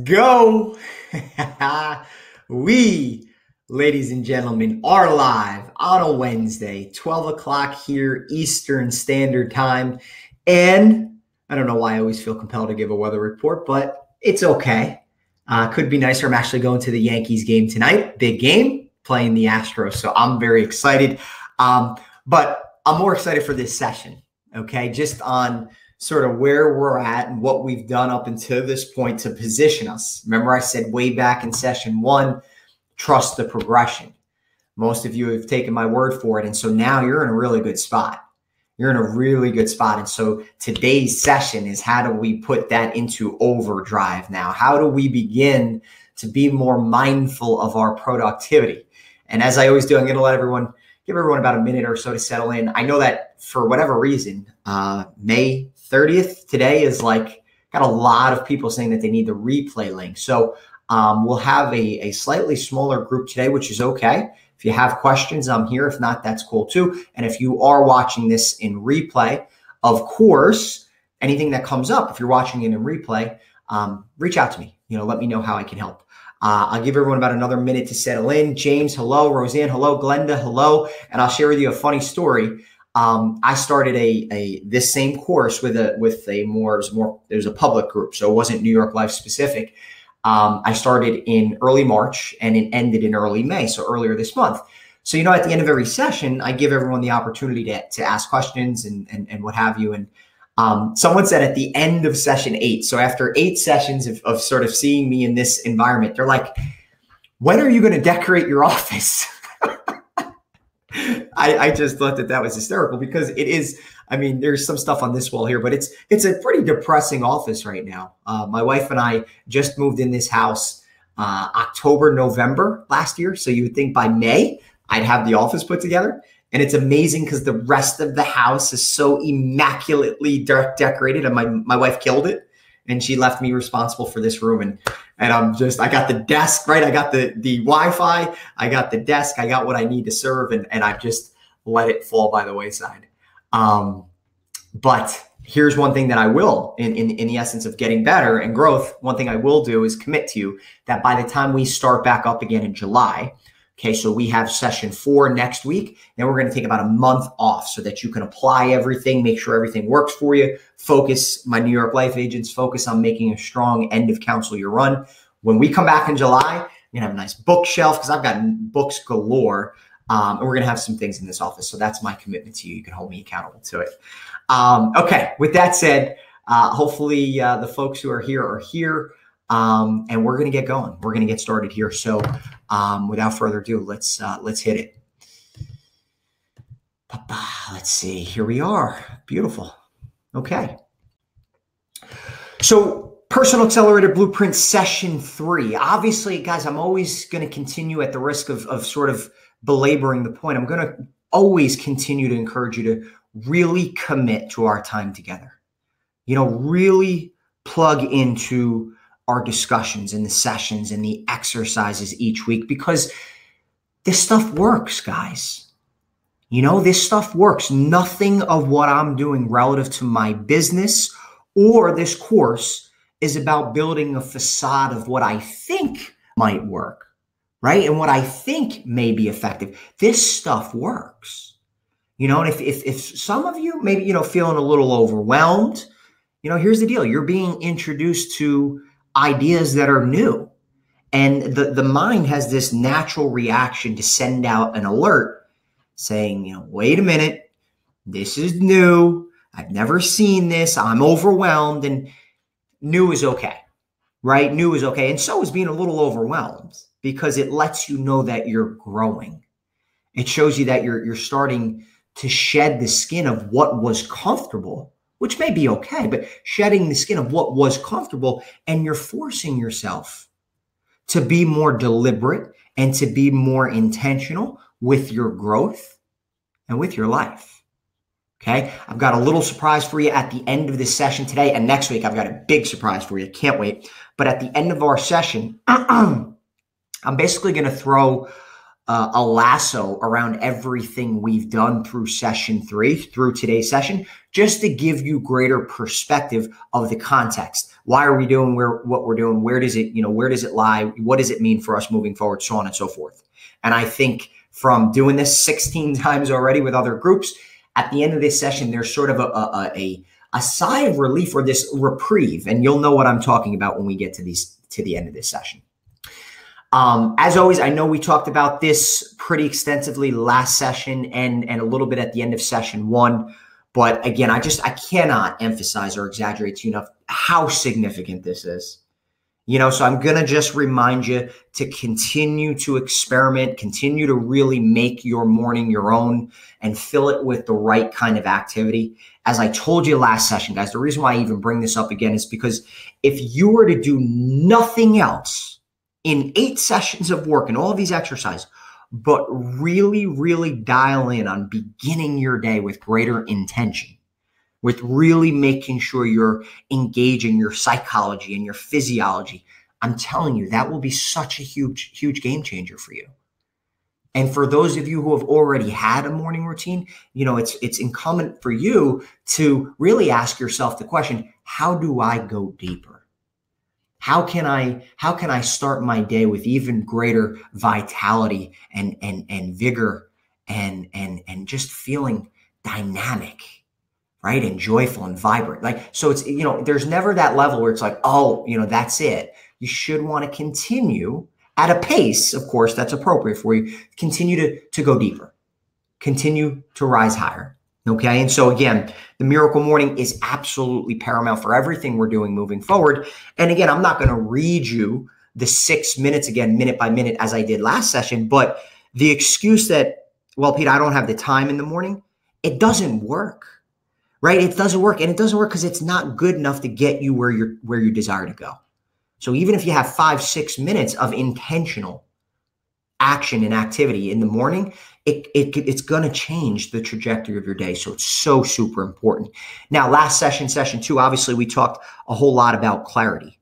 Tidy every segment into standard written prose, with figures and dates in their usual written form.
go. We, ladies and gentlemen, are live on a Wednesday, 12 o'clock here, Eastern Standard Time. And I don't know why I always feel compelled to give a weather report, but it's okay. Could be nicer. I'm actually going to the Yankees game tonight. Big game, playing the Astros. So I'm very excited. But I'm more excited for this session, okay? Just on sort of where we're at and what we've done up until this point to position us. Remember I said way back in session 1, trust the progression. Most of you have taken my word for it. And so now you're in a really good spot. You're in a really good spot. And so today's session is how do we put that into overdrive now? How do we begin to be more mindful of our productivity? And as I always do, I'm going to give everyone about a minute or so to settle in. I know that for whatever reason, May 30th today is got a lot of people saying that they need the replay link. So we'll have a slightly smaller group today, which is okay. If you have questions, I'm here. If not, that's cool too. And if you are watching this in replay, of course, anything that comes up, if you're watching it in replay, reach out to me. Let me know how I can help. I'll give everyone about another minute to settle in. James, hello. Roseanne, hello. Glenda, hello. And I'll share with you a funny story. I started this same course with a public group, so it wasn't New York Life specific. I started in early March and it ended in early May, so earlier this month. So at the end of every session, I give everyone the opportunity to ask questions and what have you. And someone said at the end of session 8, so after 8 sessions of sort of seeing me in this environment, they're like, "When are you going to decorate your office?" I just thought that was hysterical because it is. I mean, there's some stuff on this wall here, but it's a pretty depressing office right now. My wife and I just moved in this house October, November last year. So you would think by May I'd have the office put together. And it's amazing because the rest of the house is so immaculately decorated. And my wife killed it. And she left me responsible for this room. And I got the desk, right? I got the Wi-Fi. I got the desk. I got what I need to serve. And I've just let it fall by the wayside. But here's one thing that I will, in the essence of getting better and growth, one thing I will do is commit to you that by the time we start back up again in July, okay, so we have session 4 next week, then we're going to take about a month off so that you can apply everything, make sure everything works for you, my New York Life agents, focus on making a strong end of council year run. When we come back in July, we're going to have a nice bookshelf because I've got books galore. And we're going to have some things in this office. So that's my commitment to you. You can hold me accountable to it. Okay. With that said, hopefully the folks who are here, and we're going to get going. We're going to get started here. So without further ado, let's hit it. Let's see. Here we are. Beautiful. Okay. So Personal Accelerator Blueprint Session 3. Obviously, guys, I'm always going to continue at the risk of sort of belaboring the point. I'm going to always continue to encourage you to really commit to our time together. Really plug into our discussions and the sessions and the exercises each week because this stuff works, guys. This stuff works. Nothing of what I'm doing relative to my business or this course is about building a facade of what I think might work. Right? And what I think may be effective. This stuff works. And if some of you maybe, feeling a little overwhelmed, here's the deal. You're being introduced to ideas that are new. And the mind has this natural reaction to send out an alert saying, wait a minute, this is new. I've never seen this. I'm overwhelmed. And new is okay. Right? New is okay. And so is being a little overwhelmed. Because it lets you know that you're growing. It shows you that you're starting to shed the skin of what was comfortable, which may be okay, but shedding the skin of what was comfortable, and you're forcing yourself to be more deliberate and to be more intentional with your growth and with your life. Okay? I've got a little surprise for you at the end of this session today, and next week I've got a big surprise for you. Can't wait. But at the end of our session, I'm basically going to throw a lasso around everything we've done through session 3, through today's session, just to give you greater perspective of the context. Why are we doing what we're doing? Where does it, where does it lie? What does it mean for us moving forward? So on and so forth. And I think from doing this 16 times already with other groups, at the end of this session, there's sort of a sigh of relief or this reprieve. And you'll know what I'm talking about when we get to the end of this session. As always, I know we talked about this pretty extensively last session and a little bit at the end of session 1. But again, I cannot emphasize or exaggerate to you enough how significant this is. So I'm going to just remind you to continue to experiment, continue to really make your morning your own and fill it with the right kind of activity. As I told you last session, guys, the reason why I even bring this up again is because if you were to do nothing else in 8 sessions of work and all of these exercises, but really, really dial in on beginning your day with greater intention, with really making sure you're engaging your psychology and your physiology, I'm telling you, that will be such a huge, huge game changer for you. And for those of you who have already had a morning routine, it's incumbent for you to really ask yourself the question, how do I go deeper? How can I start my day with even greater vitality and vigor and just feeling dynamic, right? And joyful and vibrant. So it's, there's never that level where it's like, oh, that's it. You should want to continue at a pace, of course, that's appropriate for you. Continue to go deeper, continue to rise higher. Okay. And so again, the Miracle Morning is absolutely paramount for everything we're doing moving forward. And again, I'm not going to read you the 6 minutes again, minute by minute, as I did last session, but the excuse that, well, Pete, I don't have the time in the morning, it doesn't work, right? It doesn't work. And it doesn't work because it's not good enough to get you where you desire to go. So even if you have 5-6 minutes of intentional action and activity in the morning, it's going to change the trajectory of your day. So it's so super important. Now, last session 2, obviously we talked a whole lot about clarity.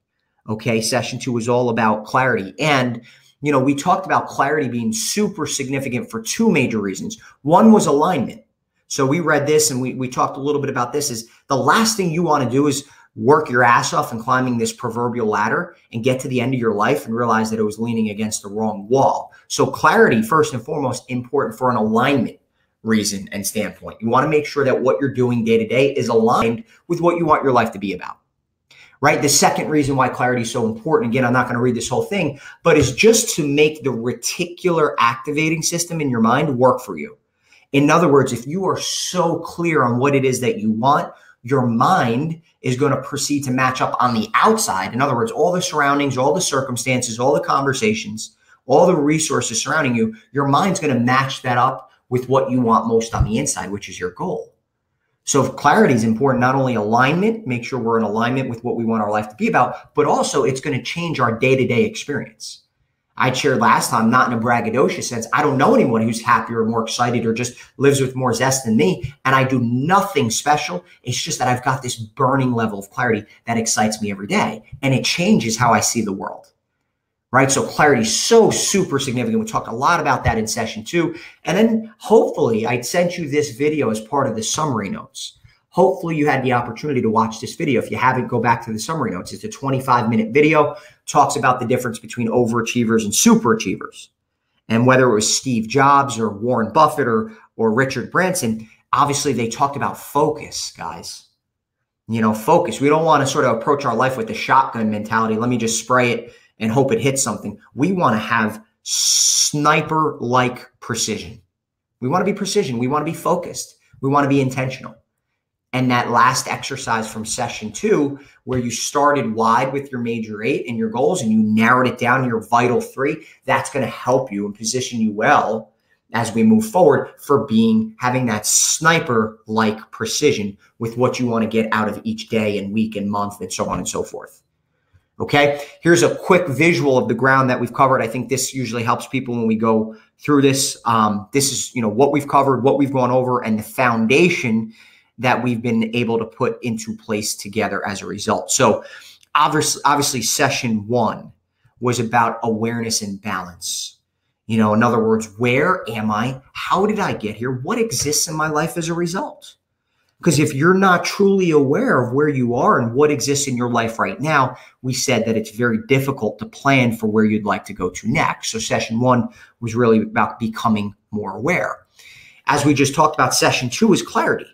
Okay. Session 2 was all about clarity. And, we talked about clarity being super significant for 2 major reasons. One was alignment. So we read this and we talked a little bit about this is the last thing you want to do is work your ass off and climbing this proverbial ladder and get to the end of your life and realize that it was leaning against the wrong wall. So clarity, first and foremost, important for an alignment reason and standpoint. You want to make sure that what you're doing day to day is aligned with what you want your life to be about, right? The second reason why clarity is so important, again, I'm not going to read this whole thing, but is just to make the reticular activating system in your mind work for you. In other words, if you are so clear on what it is that you want, your mind is going to proceed to match up on the outside. In other words, all the surroundings, all the circumstances, all the conversations, all the resources surrounding you, your mind's going to match that up with what you want most on the inside, which is your goal. So clarity is important, not only alignment, make sure we're in alignment with what we want our life to be about, but also it's going to change our day-to-day experience. I shared last time, not in a braggadocious sense, I don't know anyone who's happier or more excited or just lives with more zest than me, and I do nothing special. It's just that I've got this burning level of clarity that excites me every day, and it changes how I see the world, right? So clarity is so super significant. We talked a lot about that in session 2, and then hopefully I sent you this video as part of the summary notes. Hopefully you had the opportunity to watch this video. If you haven't, go back to the summary notes. It's a 25-minute video, talks about the difference between overachievers and superachievers. And whether it was Steve Jobs or Warren Buffett or Richard Branson, obviously they talked about focus, guys. Focus. We don't want to sort of approach our life with the shotgun mentality. Let me just spray it and hope it hits something. We want to have sniper-like precision. We want to be precision. We want to be focused. We want to be intentional. And that last exercise from session 2, where you started wide with your major 8 and your goals and you narrowed it down to your vital 3, that's going to help you and position you well as we move forward for having that sniper-like precision with what you want to get out of each day and week and month and so on and so forth. Okay, here's a quick visual of the ground that we've covered. I think this usually helps people when we go through this. This is, what we've covered, what we've gone over, and the foundation that we've been able to put into place together as a result. So obviously session 1 was about awareness and balance. In other words, where am I? How did I get here? What exists in my life as a result? Because if you're not truly aware of where you are and what exists in your life right now, we said that it's very difficult to plan for where you'd like to go to next. So session 1 was really about becoming more aware. As we just talked about, session 2 is clarity.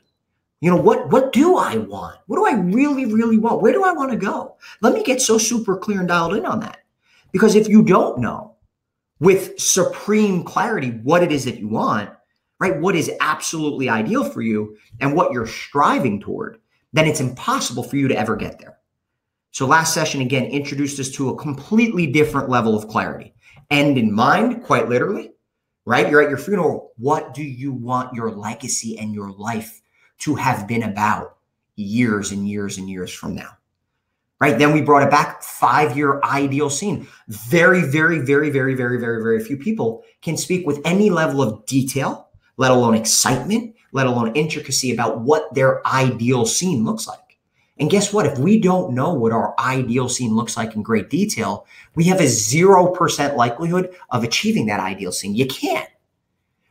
What do I want? What do I really, really want? Where do I want to go? Let me get so super clear and dialed in on that. Because if you don't know with supreme clarity what it is that you want, right, what is absolutely ideal for you and what you're striving toward, then it's impossible for you to ever get there. So last session, again, introduced us to a completely different level of clarity. End in mind, quite literally, right? You're at your funeral. What do you want your legacy and your life to have been about years and years and years from now? Right? Then we brought it back, 5-year ideal scene. Very, very, very, very, very, very, very few people can speak with any level of detail, let alone excitement, let alone intricacy about what their ideal scene looks like. And guess what? If we don't know what our ideal scene looks like in great detail, we have a 0% likelihood of achieving that ideal scene. You can't,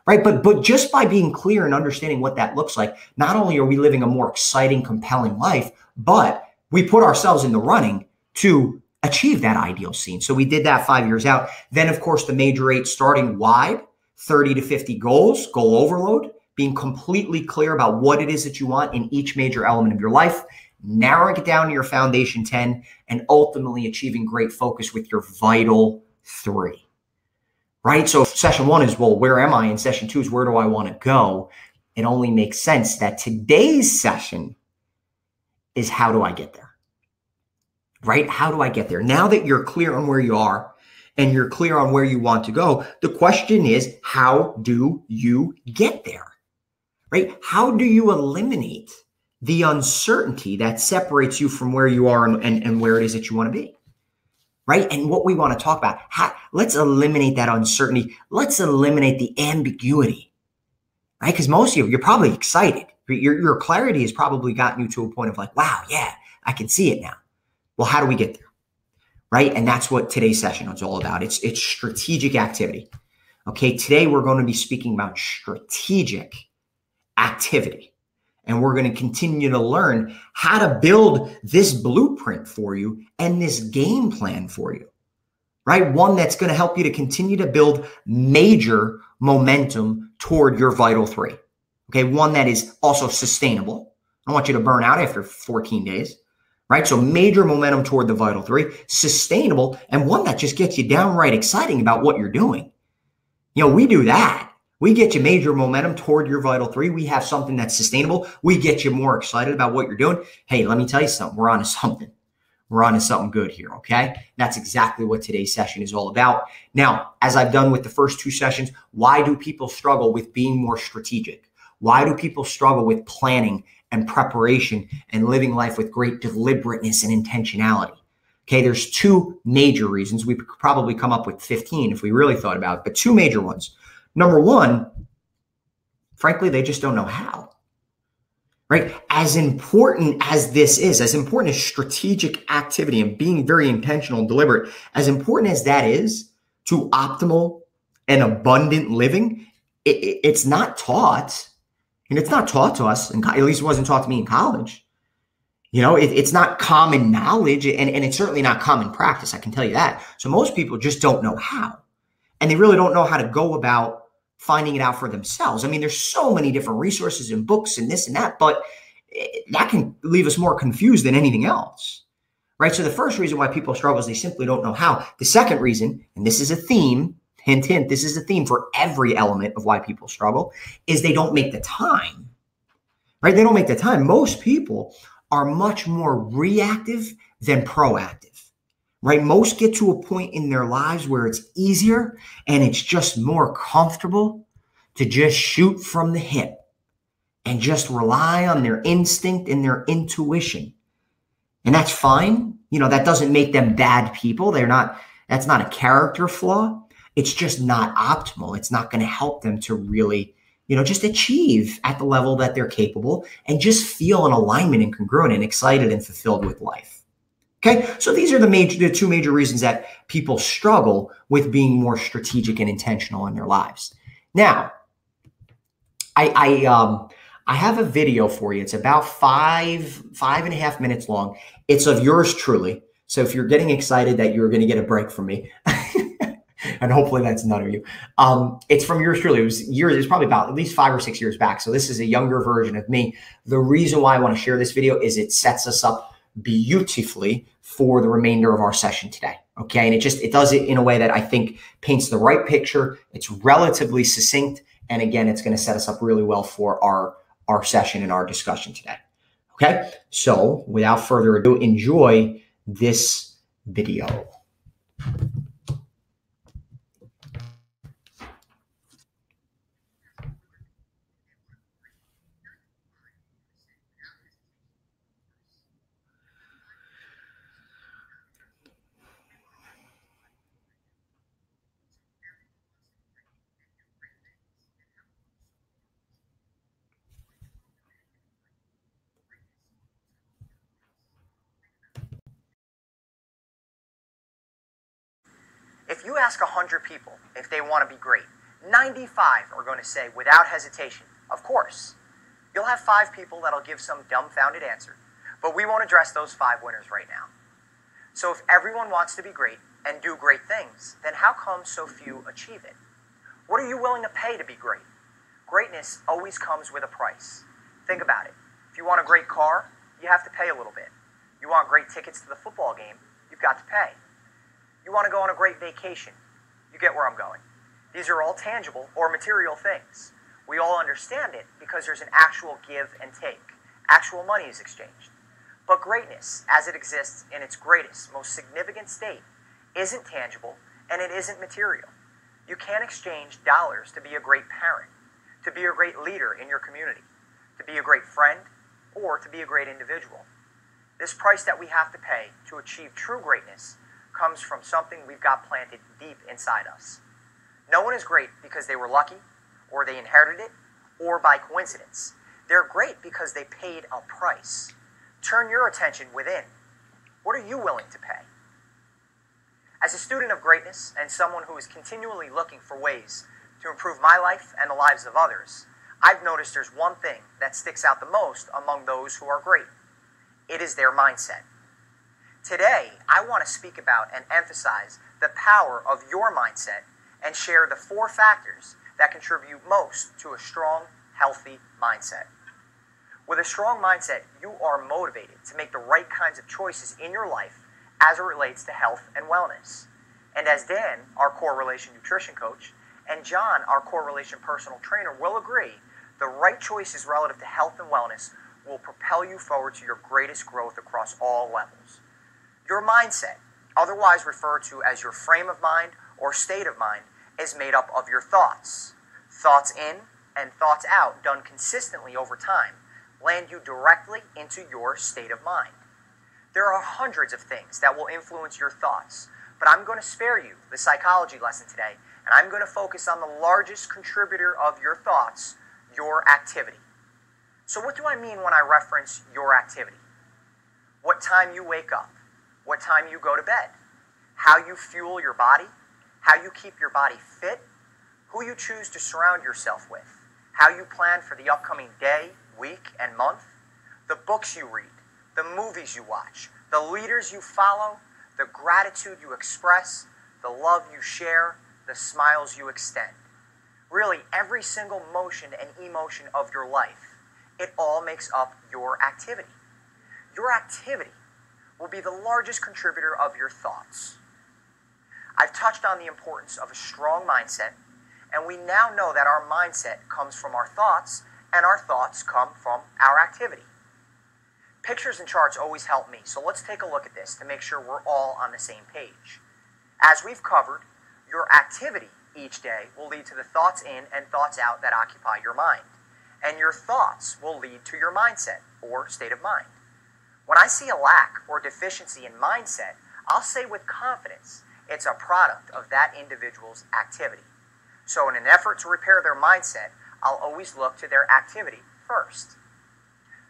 right? But just by being clear and understanding what that looks like, not only are we living a more exciting, compelling life, but we put ourselves in the running to achieve that ideal scene. So we did that 5 years out. Then, of course, the major 8 starting wide, 30 to 50 goals, goal overload, being completely clear about what it is that you want in each major element of your life, narrowing it down to your foundation 10, and ultimately achieving great focus with your vital 3, right? So session 1 is, well, where am I? And session 2 is, where do I want to go? It only makes sense that today's session is, how do I get there, right? How do I get there? Now that you're clear on where you are, and you're clear on where you want to go, the question is, how do you get there, right? How do you eliminate the uncertainty that separates you from where you are and where it is that you want to be, right? And what we want to talk about, let's eliminate that uncertainty. Let's eliminate the ambiguity, right? Because most of you, you're probably excited. Your clarity has probably gotten you to a point of like, wow, yeah, I can see it now. Well, how do we get there? Right? And that's what today's session is all about. It's strategic activity. Okay. Today we're going to be speaking about strategic activity. And we're going to continue to learn how to build this blueprint for you and this game plan for you. Right? One that's going to help you to continue to build major momentum toward your vital 3. Okay. One that is also sustainable. I don't want you to burn out after 14 days. Right? So major momentum toward the vital 3, sustainable, and one that just gets you downright exciting about what you're doing. We do that. We get you major momentum toward your vital 3. We have something that's sustainable. We get you more excited about what you're doing. Hey, let me tell you something. We're on to something. We're on to something good here, okay? That's exactly what today's session is all about. Now, as I've done with the first 2 sessions, why do people struggle with being more strategic? Why do people struggle with planning and preparation and living life with great deliberateness and intentionality? Okay, there's 2 major reasons. We could probably come up with 15 if we really thought about it, but 2 major ones. Number 1, frankly, they just don't know how, right? As important as this is, as important as strategic activity and being very intentional and deliberate, as important as that is to optimal and abundant living, it's not taught. And it's not taught to us, and at least it wasn't taught to me in college. It's not common knowledge, and it's certainly not common practice, I can tell you that. So most people just don't know how. And they really don't know how to go about finding it out for themselves. I mean, there's so many different resources and books and this and that, but that can leave us more confused than anything else, right? So the first reason why people struggle is they simply don't know how. The second reason, and this is a theme, hint, hint, this is a theme for every element of why people struggle, is they don't make the time, right? They don't make the time. Most people are much more reactive than proactive, right? Most get to a point in their lives where it's easier and it's just more comfortable to just shoot from the hip and just rely on their instinct and their intuition. And that's fine. That doesn't make them bad people. That's not a character flaw. It's just not optimal. It's not going to help them to really, just achieve at the level that they're capable and just feel in alignment and congruent and excited and fulfilled with life. Okay. So these are the 2 major reasons that people struggle with being more strategic and intentional in their lives. Now, I I have a video for you. It's about five and a half minutes long. It's of yours truly. So if you're getting excited that you're going to get a break from me, and hopefully that's none of you, it's from yours truly. It was probably about at least 5 or 6 years back. So this is a younger version of me. The reason why I want to share this video is it sets us up beautifully for the remainder of our session today. Okay. And it does it in a way that I think paints the right picture. It's relatively succinct. And again, it's going to set us up really well for our session and our discussion today. Okay. So without further ado, enjoy this video. If you ask 100 people if they want to be great, 95 are going to say without hesitation, of course. You'll have 5 people that'll give some dumbfounded answer, but we won't address those 5 winners right now. So if everyone wants to be great and do great things, then how come so few achieve it? What are you willing to pay to be great? Greatness always comes with a price. Think about it. If you want a great car, you have to pay a little bit. You want great tickets to the football game, you've got to pay. You want to go on a great vacation. You get where I'm going. These are all tangible or material things. We all understand it because there's an actual give and take. Actual money is exchanged. But greatness, as it exists in its greatest, most significant state, isn't tangible and it isn't material. You can't exchange dollars to be a great parent, to be a great leader in your community, to be a great friend, or to be a great individual. This price that we have to pay to achieve true greatness comes from something we've got planted deep inside us. No one is great because they were lucky, or they inherited it, or by coincidence. They're great because they paid a price. Turn your attention within. What are you willing to pay? As a student of greatness and someone who is continually looking for ways to improve my life and the lives of others, I've noticed there's one thing that sticks out the most among those who are great. It is their mindset. Today, I want to speak about and emphasize the power of your mindset and share the 4 factors that contribute most to a strong, healthy mindset. With a strong mindset, you are motivated to make the right kinds of choices in your life as it relates to health and wellness. And as Dan, our correlation nutrition coach, and John, our correlation personal trainer, will agree, the right choices relative to health and wellness will propel you forward to your greatest growth across all levels. Your mindset, otherwise referred to as your frame of mind or state of mind, is made up of your thoughts. Thoughts in and thoughts out, done consistently over time, land you directly into your state of mind. There are hundreds of things that will influence your thoughts, but I'm going to spare you the psychology lesson today, and I'm going to focus on the largest contributor of your thoughts, your activity. So what do I mean when I reference your activity? What time you wake up, what time you go to bed, how you fuel your body, how you keep your body fit, who you choose to surround yourself with, how you plan for the upcoming day, week, and month, the books you read, the movies you watch, the leaders you follow, the gratitude you express, the love you share, the smiles you extend. Really, every single motion and emotion of your life, it all makes up your activity. Your activity will be the largest contributor of your thoughts. I've touched on the importance of a strong mindset, and we now know that our mindset comes from our thoughts, and our thoughts come from our activity. Pictures and charts always help me, so let's take a look at this to make sure we're all on the same page. As we've covered, your activity each day will lead to the thoughts in and thoughts out that occupy your mind, and your thoughts will lead to your mindset or state of mind. When I see a lack or deficiency in mindset, I'll say with confidence it's a product of that individual's activity. So in an effort to repair their mindset, I'll always look to their activity first.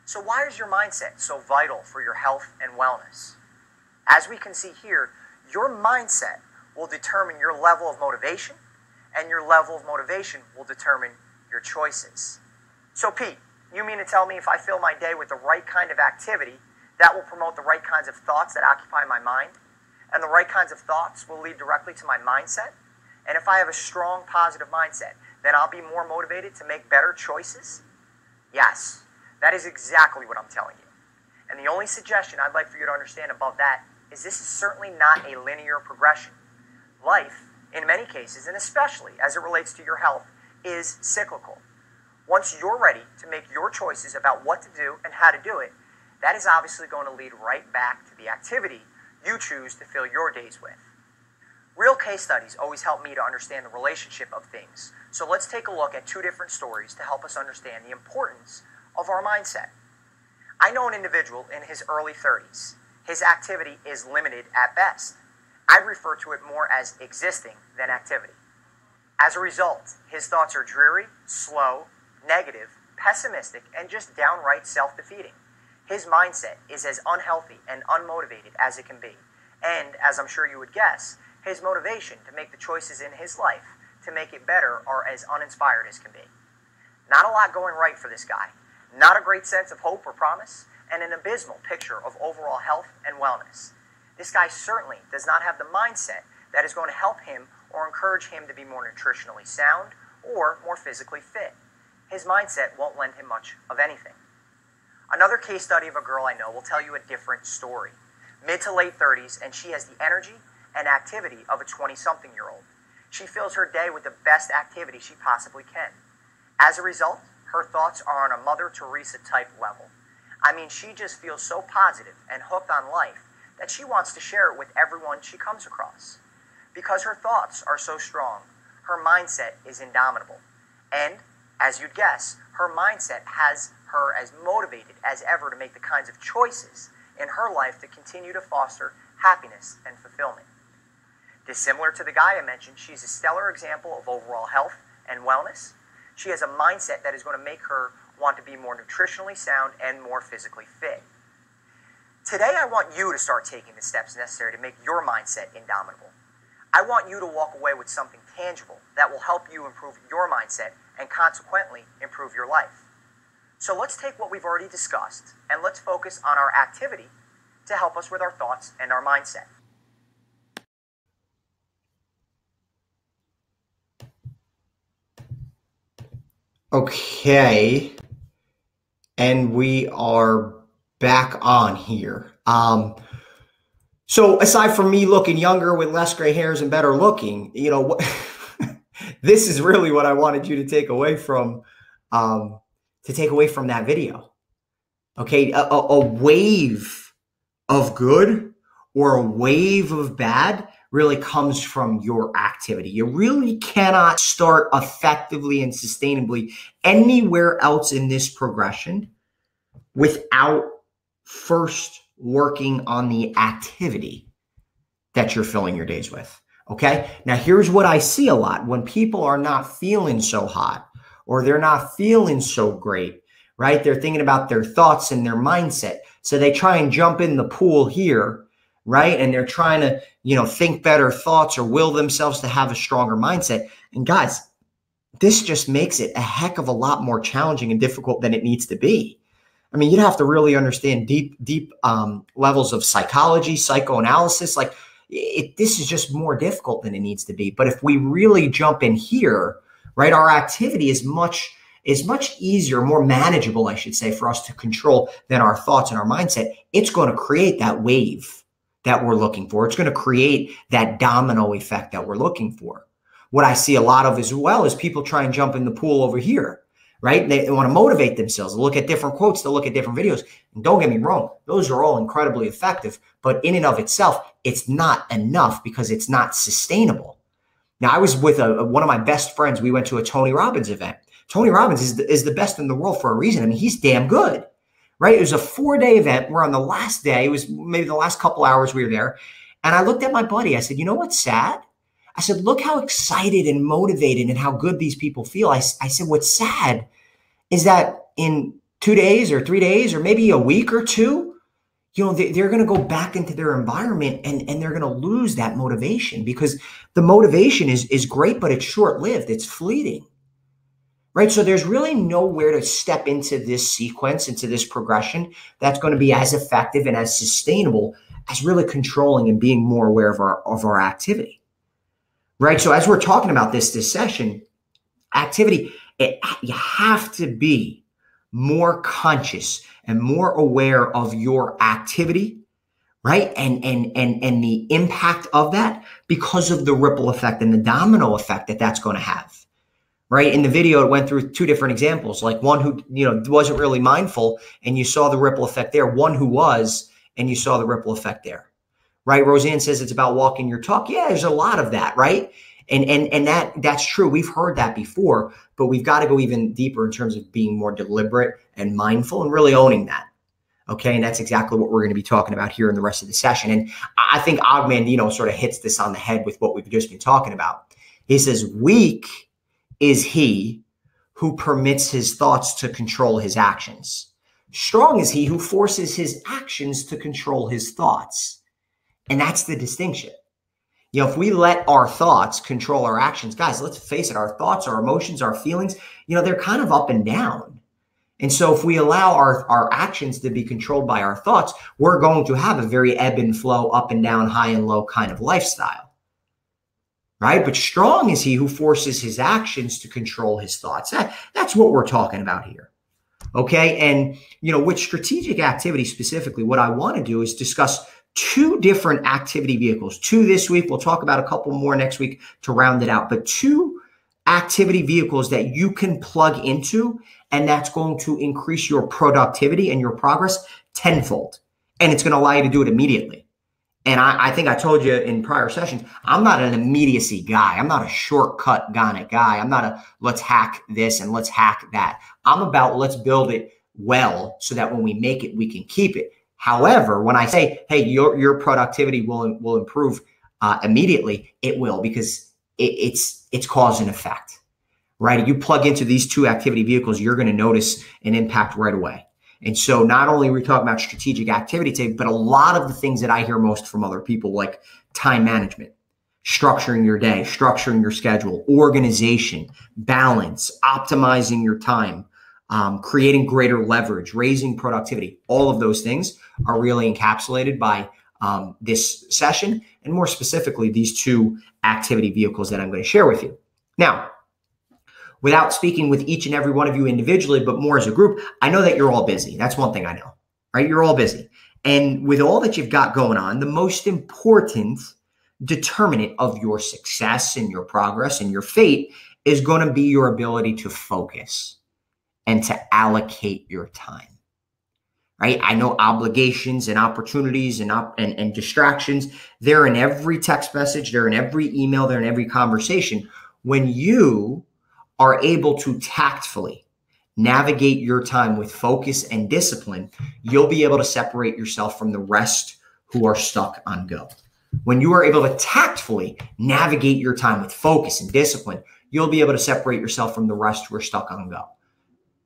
So why is your mindset so vital for your health and wellness? As we can see here, your mindset will determine your level of motivation, and your level of motivation will determine your choices. So Pete, You mean to tell me if I fill my day with the right kind of activity, that will promote the right kinds of thoughts that occupy my mind? And the right kinds of thoughts will lead directly to my mindset? And if I have a strong, positive mindset, then I'll be more motivated to make better choices? Yes, that is exactly what I'm telling you. And the only suggestion I'd like for you to understand above that is this is certainly not a linear progression. Life, in many cases, and especially as it relates to your health, is cyclical. Once you're ready to make your choices about what to do and how to do it, that is obviously going to lead right back to the activity you choose to fill your days with. Real case studies always help me to understand the relationship of things. So let's take a look at two different stories to help us understand the importance of our mindset. I know an individual in his early 30s. His activity is limited at best. I refer to it more as existing than activity. As a result, his thoughts are dreary, slow, negative, pessimistic, and just downright self-defeating. His mindset is as unhealthy and unmotivated as it can be. And, as I'm sure you would guess, his motivation to make the choices in his life to make it better are as uninspired as can be. Not a lot going right for this guy. Not a great sense of hope or promise, and an abysmal picture of overall health and wellness. This guy certainly does not have the mindset that is going to help him or encourage him to be more nutritionally sound or more physically fit. His mindset won't lend him much of anything. Another case study of a girl I know will tell you a different story. Mid to late 30s, and she has the energy and activity of a 20-something-year-old. She fills her day with the best activity she possibly can. As a result, her thoughts are on a Mother Teresa type level. I mean, she just feels so positive and hooked on life that she wants to share it with everyone she comes across. Because her thoughts are so strong, her mindset is indomitable. And, as you'd guess, her mindset has her as motivated as ever to make the kinds of choices in her life to continue to foster happiness and fulfillment. Dissimilar to the guy I mentioned, she's a stellar example of overall health and wellness. She has a mindset that is going to make her want to be more nutritionally sound and more physically fit. Today, I want you to start taking the steps necessary to make your mindset indomitable. I want you to walk away with something tangible that will help you improve your mindset and consequently improve your life. So let's take what we've already discussed and let's focus on our activity to help us with our thoughts and our mindset. Okay, and we are back on here. So aside from me looking younger with less gray hairs and better looking, this is really what I wanted you to take away from that video. Okay, a wave of good or a wave of bad really comes from your activity. You really cannot start effectively and sustainably anywhere else in this progression without first working on the activity that you're filling your days with. Okay. Now, here's what I see a lot when people are not feeling so hot or they're not feeling so great, right? They're thinking about their thoughts and their mindset. So they try and jump in the pool here, right? And they're trying to, think better thoughts or will themselves to have a stronger mindset. And guys, this just makes it a heck of a lot more challenging and difficult than it needs to be. I mean, you'd have to really understand deep levels of psychology, psychoanalysis. Like this is just more difficult than it needs to be. But if we really jump in here, right, our activity is much easier, more manageable, I should say, for us to control than our thoughts and our mindset. It's going to create that wave that we're looking for. It's going to create that domino effect that we're looking for. What I see a lot of as well is people try and jump in the pool over here, right? They want to motivate themselves. They'll look at different quotes. They'll look at different videos. And don't get me wrong, those are all incredibly effective. But in and of itself, it's not enough because it's not sustainable. Now, I was with one of my best friends. We went to a Tony Robbins event. Tony Robbins is the best in the world for a reason. I mean, he's damn good, right? It was a 4-day event. We're on the last day. It was maybe the last couple hours we were there. And I looked at my buddy. I said, you know what's sad? I said, look how excited and motivated and how good these people feel. I said, what's sad is that in 2 days or 3 days or maybe a week or two, they're going to go back into their environment and they're going to lose that motivation because the motivation is great, but it's short-lived. It's fleeting. right? So there's really nowhere to step into this sequence, into this progression that's going to be as effective and as sustainable as really controlling and being more aware of our activity, right? So as we're talking about this session, activity, you have to be more conscious and more aware of your activity, right? And the impact of that because of the ripple effect and the domino effect that that's going to have. Right. In the video, it went through two different examples, like one who, wasn't really mindful and you saw the ripple effect there, one who was, and you saw the ripple effect there. Right. Roseanne says it's about walking your talk. Yeah, there's a lot of that. Right. And that's true. We've heard that before, but we've got to go even deeper in terms of being more deliberate and mindful and really owning that. Okay. And that's exactly what we're going to be talking about here in the rest of the session. And I think Ogman, sort of hits this on the head with what we've just been talking about. He says, weak is he who permits his thoughts to control his actions. Strong is he who forces his actions to control his thoughts. And that's the distinction. If we let our thoughts control our actions, guys, let's face it, our thoughts, our emotions, our feelings, they're kind of up and down. And so if we allow our actions to be controlled by our thoughts, we're going to have a very ebb and flow, up and down, high and low kind of lifestyle. Right? But strong is he who forces his actions to control his thoughts. That's what we're talking about here. Okay. And, with strategic activity specifically, what I want to do is discuss two different activity vehicles. Two this week. We'll talk about a couple more next week to round it out. But two activity vehicles that you can plug into, and that's going to increase your productivity and your progress tenfold. And it's going to allow you to do it immediately. And I think I told you in prior sessions, I'm not an immediacy guy. I'm not a shortcut kind of guy. I'm not a let's hack this and let's hack that. I'm about let's build it well so that when we make it, we can keep it. However, when I say, hey, your productivity will improve immediately, it will, because it's cause and effect, right? You plug into these two activity vehicles, you're going to notice an impact right away. And so not only are we talking about strategic activity today, but a lot of the things that I hear most from other people, like time management, structuring your day, structuring your schedule, organization, balance, optimizing your time, creating greater leverage, raising productivity. All of those things are really encapsulated by this session, and more specifically, these two activity vehicles that I'm going to share with you. Now, without speaking with each and every one of you individually, but more as a group, I know that you're all busy. That's one thing I know, right? You're all busy. And with all that you've got going on, the most important determinant of your success and your progress and your fate is going to be your ability to focus and to allocate your time, right? I know obligations and opportunities and distractions, they're in every text message, they're in every email, they're in every conversation. When you are able to tactfully navigate your time with focus and discipline, you'll be able to separate yourself from the rest who are stuck on go. When you are able to tactfully navigate your time with focus and discipline, you'll be able to separate yourself from the rest who are stuck on go.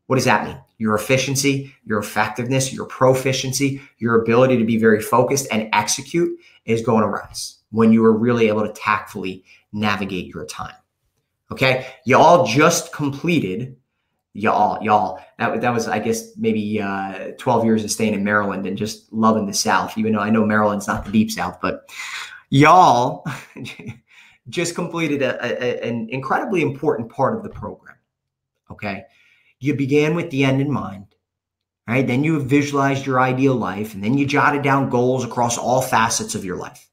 What does that mean? Your efficiency, your effectiveness, your proficiency, your ability to be very focused and execute is going to rise when you are really able to tactfully navigate your time. Okay, y'all just completed, that was, I guess, maybe 12 years of staying in Maryland and just loving the South, even though I know Maryland's not the deep South, but y'all just completed an incredibly important part of the program. Okay, you began with the end in mind, right? Then you visualized your ideal life, and then you jotted down goals across all facets of your life.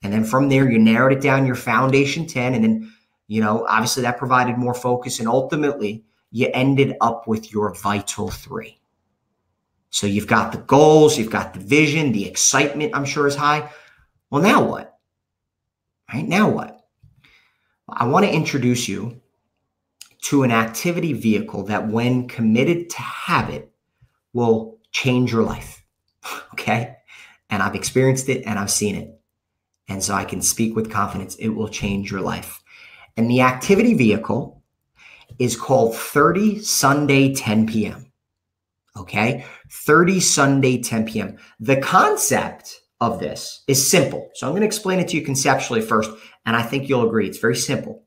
And then from there, you narrowed it down, your foundation 10, and then obviously that provided more focus, and ultimately you ended up with your vital 3. So you've got the goals, you've got the vision, the excitement, I'm sure, is high. Well, now what? Right? Now what? I want to introduce you to an activity vehicle that, when committed to habit, will change your life. Okay? And I've experienced it and I've seen it. And so I can speak with confidence, it will change your life. And the activity vehicle is called 30 Sunday 10 p.m. Okay? 30 Sunday 10 p.m. The concept of this is simple. So I'm going to explain it to you conceptually first, and I think you'll agree. It's very simple.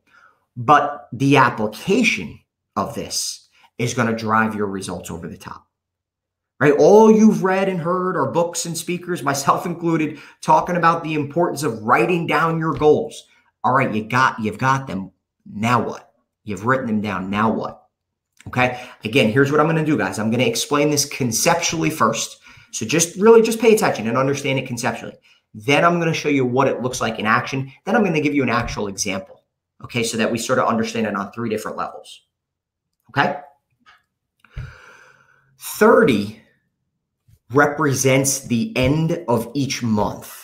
But the application of this is going to drive your results over the top. Right? All you've read and heard are books and speakers, myself included, talking about the importance of writing down your goals. All right, you've got them. Now what? You've written them down. Now what? Okay. Again, here's what I'm going to do, guys. I'm going to explain this conceptually first. So just pay attention and understand it conceptually. Then I'm going to show you what it looks like in action. Then I'm going to give you an actual example. Okay. So that we sort of understand it on 3 different levels. Okay. 30 represents the end of each month.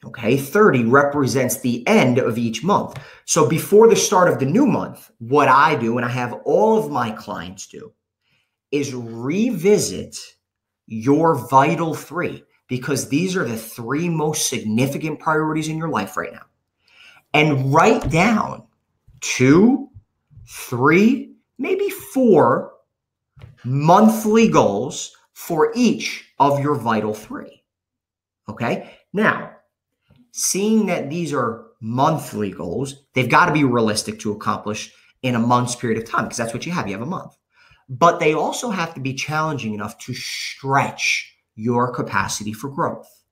Okay, 30 represents the end of each month. So before the start of the new month, what I do, and I have all of my clients do, is revisit your vital 3, because these are the 3 most significant priorities in your life right now. And write down 2, 3, maybe 4 monthly goals for each of your vital 3. Okay, now, seeing that these are monthly goals, they've got to be realistic to accomplish in a month's period of time, because that's what you have. You have a month. But they also have to be challenging enough to stretch your capacity for growth,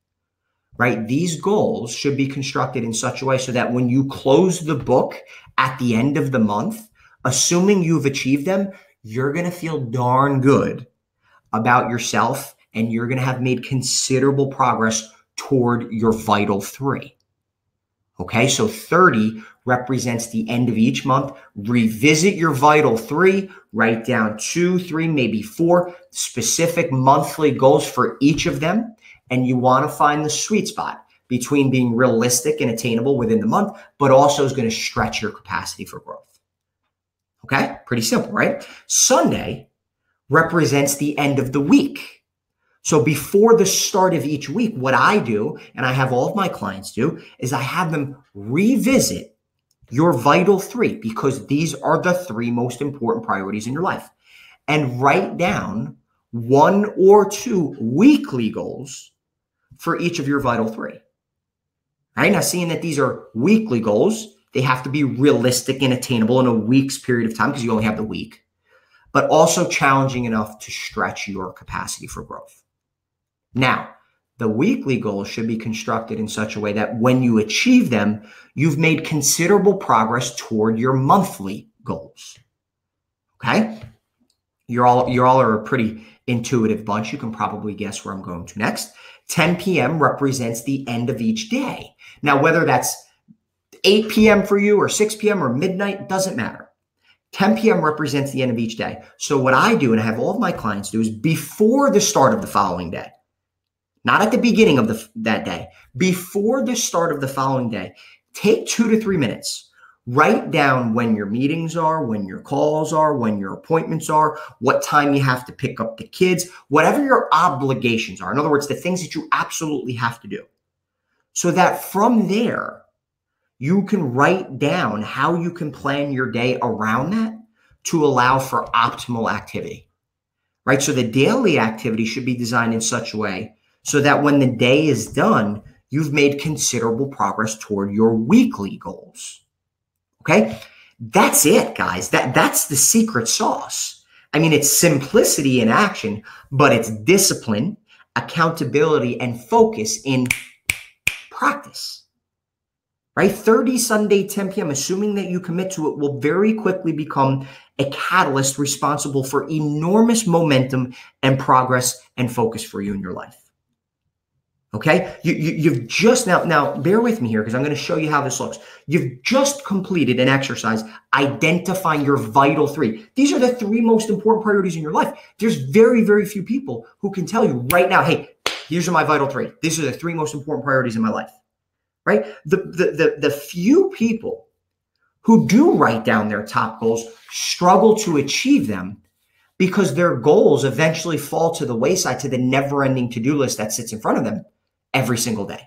right? These goals should be constructed in such a way so that when you close the book at the end of the month, assuming you've achieved them, you're going to feel darn good about yourself, and you're going to have made considerable progress toward your vital 3. Okay, so 30 represents the end of each month. Revisit your vital 3, write down 2, 3, maybe 4 specific monthly goals for each of them. And you want to find the sweet spot between being realistic and attainable within the month, but also is going to stretch your capacity for growth. Okay, pretty simple, right? Sunday represents the end of the week. So before the start of each week, what I do, and I have all of my clients do, is I have them revisit your vital 3, because these are the 3 most important priorities in your life, and write down 1 or 2 weekly goals for each of your vital 3. Right? Now, seeing that these are weekly goals, they have to be realistic and attainable in a week's period of time, because you only have the week, but also challenging enough to stretch your capacity for growth. Now, the weekly goals should be constructed in such a way that when you achieve them, you've made considerable progress toward your monthly goals. Okay? You all are a pretty intuitive bunch. You can probably guess where I'm going to next. 10 p.m. represents the end of each day. Now, whether that's 8 p.m. for you or 6 p.m. or midnight, doesn't matter. 10 p.m. represents the end of each day. So what I do, and I have all of my clients do, is before the start of the following day, not at the beginning of that day, before the start of the following day, take 2 to 3 minutes. Write down when your meetings are, when your calls are, when your appointments are, what time you have to pick up the kids, whatever your obligations are. In other words, the things that you absolutely have to do. So that from there, you can write down how you can plan your day around that to allow for optimal activity, right? So the daily activity should be designed in such a way so that when the day is done, you've made considerable progress toward your weekly goals. Okay? That's it, guys. That's the secret sauce. I mean, it's simplicity in action, but it's discipline, accountability, and focus in practice. Right? 30 Sunday, 10 p.m., assuming that you commit to it, will very quickly become a catalyst responsible for enormous momentum and progress and focus for you in your life. Okay, you've just now bear with me here, because I'm going to show you how this looks. You've just completed an exercise identifying your vital 3. These are the 3 most important priorities in your life. There's very, very few people who can tell you right now, hey, these are my vital 3. These are the 3 most important priorities in my life, right? The few people who do write down their top goals struggle to achieve them, because their goals eventually fall to the wayside, to the never-ending to-do list that sits in front of them every single day,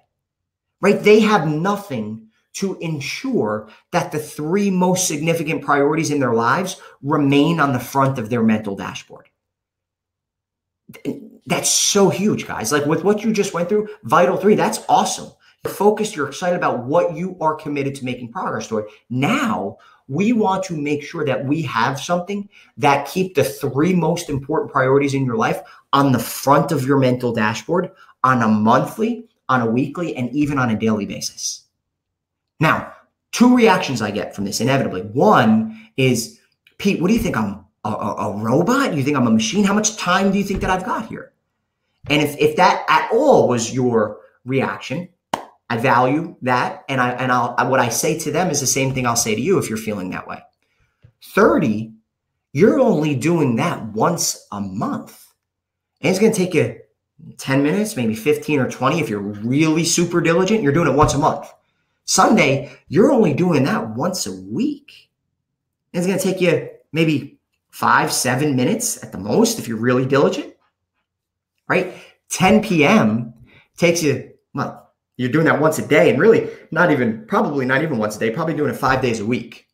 right? They have nothing to ensure that the 3 most significant priorities in their lives remain on the front of their mental dashboard. That's so huge, guys. Like with what you just went through, vital 3, that's awesome. You're focused, you're excited about what you are committed to making progress toward. Now, we want to make sure that we have something that keep the 3 most important priorities in your life on the front of your mental dashboard on a monthly, on a weekly, and even on a daily basis. Now, 2 reactions I get from this inevitably. One is, Pete, what do you think? I'm a robot? You think I'm a machine? How much time do you think that I've got here? And if that at all was your reaction, I value that. And what I say to them is the same thing I'll say to you if you're feeling that way. 30, you're only doing that once a month. And it's going to take you 10 minutes, maybe 15 or 20. If you're really super diligent, you're doing it once a month. Sunday, you're only doing that once a week. And it's going to take you maybe 5-7 minutes at the most if you're really diligent, right? 10 p.m. takes you, well, you're doing that once a day, and really probably not even once a day, probably doing it 5 days a week,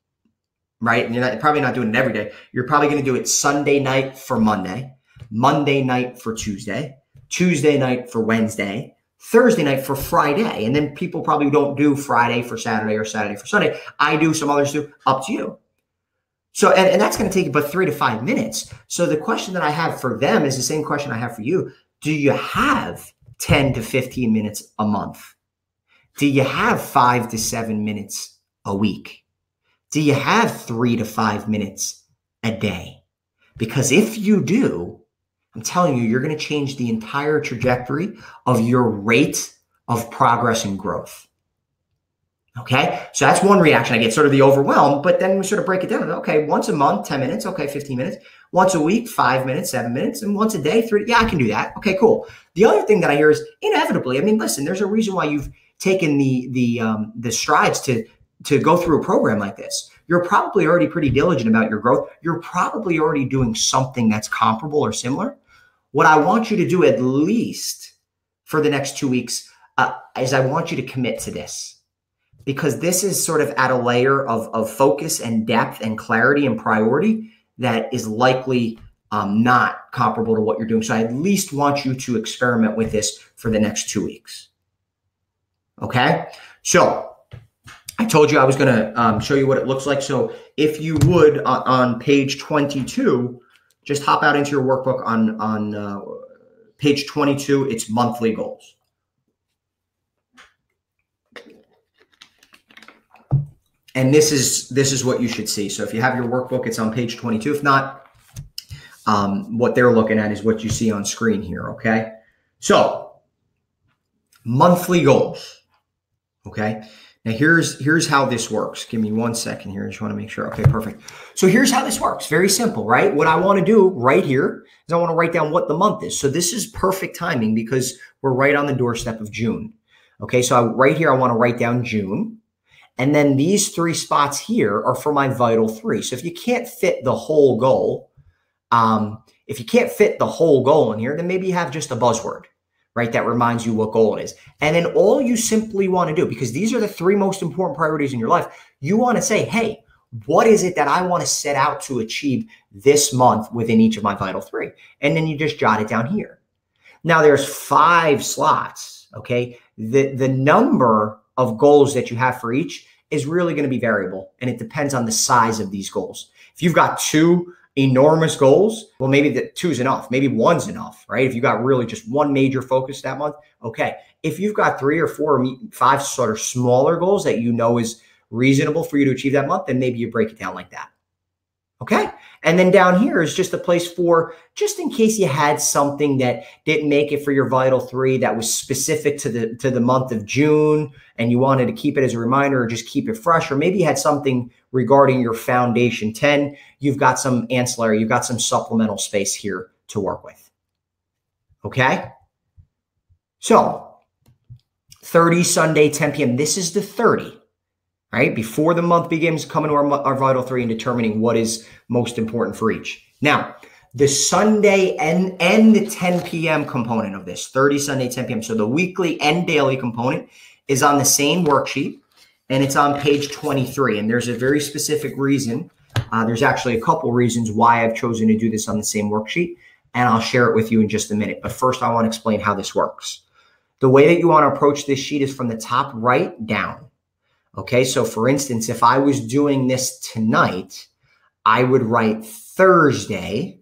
right? And you're probably not doing it every day. You're probably going to do it Sunday night for Monday, Monday night for Tuesday, Tuesday night for Wednesday, Thursday night for Friday. And then people probably don't do Friday for Saturday or Saturday for Sunday. I do, some others do, up to you. So, and that's going to take you about 3 to 5 minutes. So the question that I have for them is the same question I have for you. Do you have 10 to 15 minutes a month? Do you have 5 to 7 minutes a week? Do you have 3 to 5 minutes a day? Because if you do, I'm telling you, you're going to change the entire trajectory of your rate of progress and growth. Okay, so that's one reaction. I get sort of the overwhelm, but then we sort of break it down. Okay, once a month, 10 minutes. Okay, 15 minutes. Once a week, 5 minutes, 7 minutes. And once a day, 3. Yeah, I can do that. Okay, cool. The other thing that I hear is inevitably, I mean, listen, there's a reason why you've taken the strides to go through a program like this. You're probably already pretty diligent about your growth. You're probably already doing something that's comparable or similar. What I want you to do at least for the next 2 weeks is I want you to commit to this. Because this is sort of at a layer of focus and depth and clarity and priority that is likely not comparable to what you're doing. So I at least want you to experiment with this for the next 2 weeks. Okay? So I told you I was going to show you what it looks like. So if you would, on page 22, just hop out into your workbook on page 22, it's monthly goals. And this is what you should see. So if you have your workbook, it's on page 22. If not, what they're looking at is what you see on screen here, okay? So monthly goals, okay? Now here's how this works. Give me 1 second here. I just want to make sure. Okay, perfect. So here's how this works. Very simple, right? What I want to do right here is I want to write down what the month is. So this is perfect timing because we're right on the doorstep of June. Okay, so right here I want to write down June. And then these 3 spots here are for my vital 3. So if you can't fit the whole goal, in here, then maybe you have just a buzzword, right? That reminds you what goal it is. And then all you simply want to do, because these are the 3 most important priorities in your life, you want to say, hey, what is it that I want to set out to achieve this month within each of my vital 3? And then you just jot it down here. Now there's 5 slots, okay? The number of goals that you have for each is really going to be variable, and it depends on the size of these goals. If you've got 2 enormous goals, well, maybe the 2's enough. Maybe 1's enough, right? If you got really just 1 major focus that month, okay. If you've got 3 or 4 or 5 sort of smaller goals that you know is reasonable for you to achieve that month, then maybe you break it down like that. Okay. And then down here is just a place for, just in case you had something that didn't make it for your vital 3 that was specific to the month of June and you wanted to keep it as a reminder or just keep it fresh, or maybe you had something regarding your foundation 10, you've got some ancillary, you've got some supplemental space here to work with. Okay. So 30 Sunday, 10 p.m. This is the 30. Right? Before the month begins, coming to our vital 3 and determining what is most important for each. Now, the Sunday and the 10 p.m. component of this, 30 Sunday, 10 p.m. So the weekly and daily component is on the same worksheet, and it's on page 23. And there's a very specific reason. There's actually a couple reasons why I've chosen to do this on the same worksheet, and I'll share it with you in just a minute. But first, I want to explain how this works. The way that you want to approach this sheet is from the top right down. Okay, so for instance, if I was doing this tonight, I would write Thursday,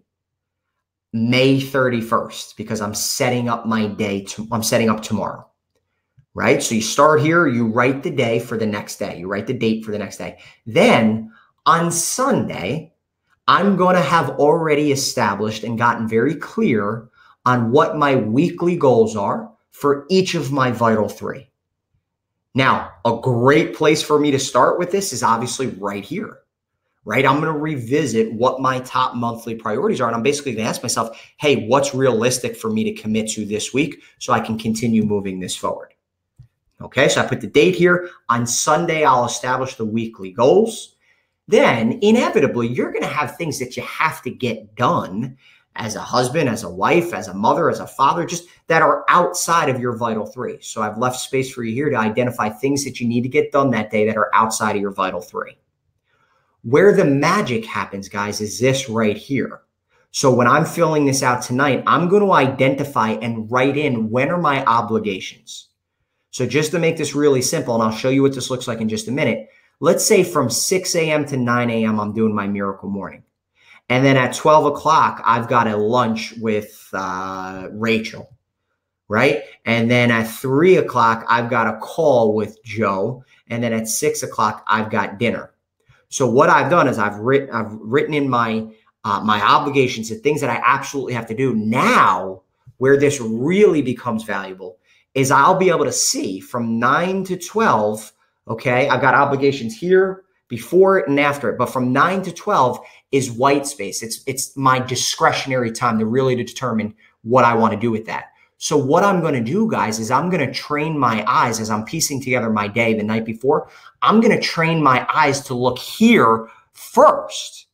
May 31st, because I'm setting up my day. I'm setting up tomorrow, right? So you start here, you write the day for the next day. You write the date for the next day. Then on Sunday, I'm going to have already established and gotten very clear on what my weekly goals are for each of my vital three. Now, a great place for me to start with this is obviously right here, right? I'm going to revisit what my top monthly priorities are. And I'm basically going to ask myself, hey, what's realistic for me to commit to this week so I can continue moving this forward? Okay, so I put the date here. On Sunday, I'll establish the weekly goals. Then inevitably, you're going to have things that you have to get done as a husband, as a wife, as a mother, as a father, just that are outside of your vital three. So I've left space for you here to identify things that you need to get done that day that are outside of your vital three. Where the magic happens, guys, is this right here. So when I'm filling this out tonight, I'm going to identify and write in when are my obligations. So just to make this really simple, and I'll show you what this looks like in just a minute, let's say from 6 a.m. to 9 a.m. I'm doing my miracle morning. And then at 12 o'clock, I've got a lunch with Rachel, right? And then at 3 o'clock, I've got a call with Joe. And then at 6 o'clock, I've got dinner. So what I've done is I've written in my obligations, the things that I absolutely have to do. Now, where this really becomes valuable is I'll be able to see from 9 to 12, okay, I've got obligations here, before it and after it, but from 9 to 12 is white space. It's my discretionary time to really determine what I want to do with that. So what I'm going to do, guys, is I'm going to train my eyes as I'm piecing together my day the night before. I'm going to train my eyes to look here first,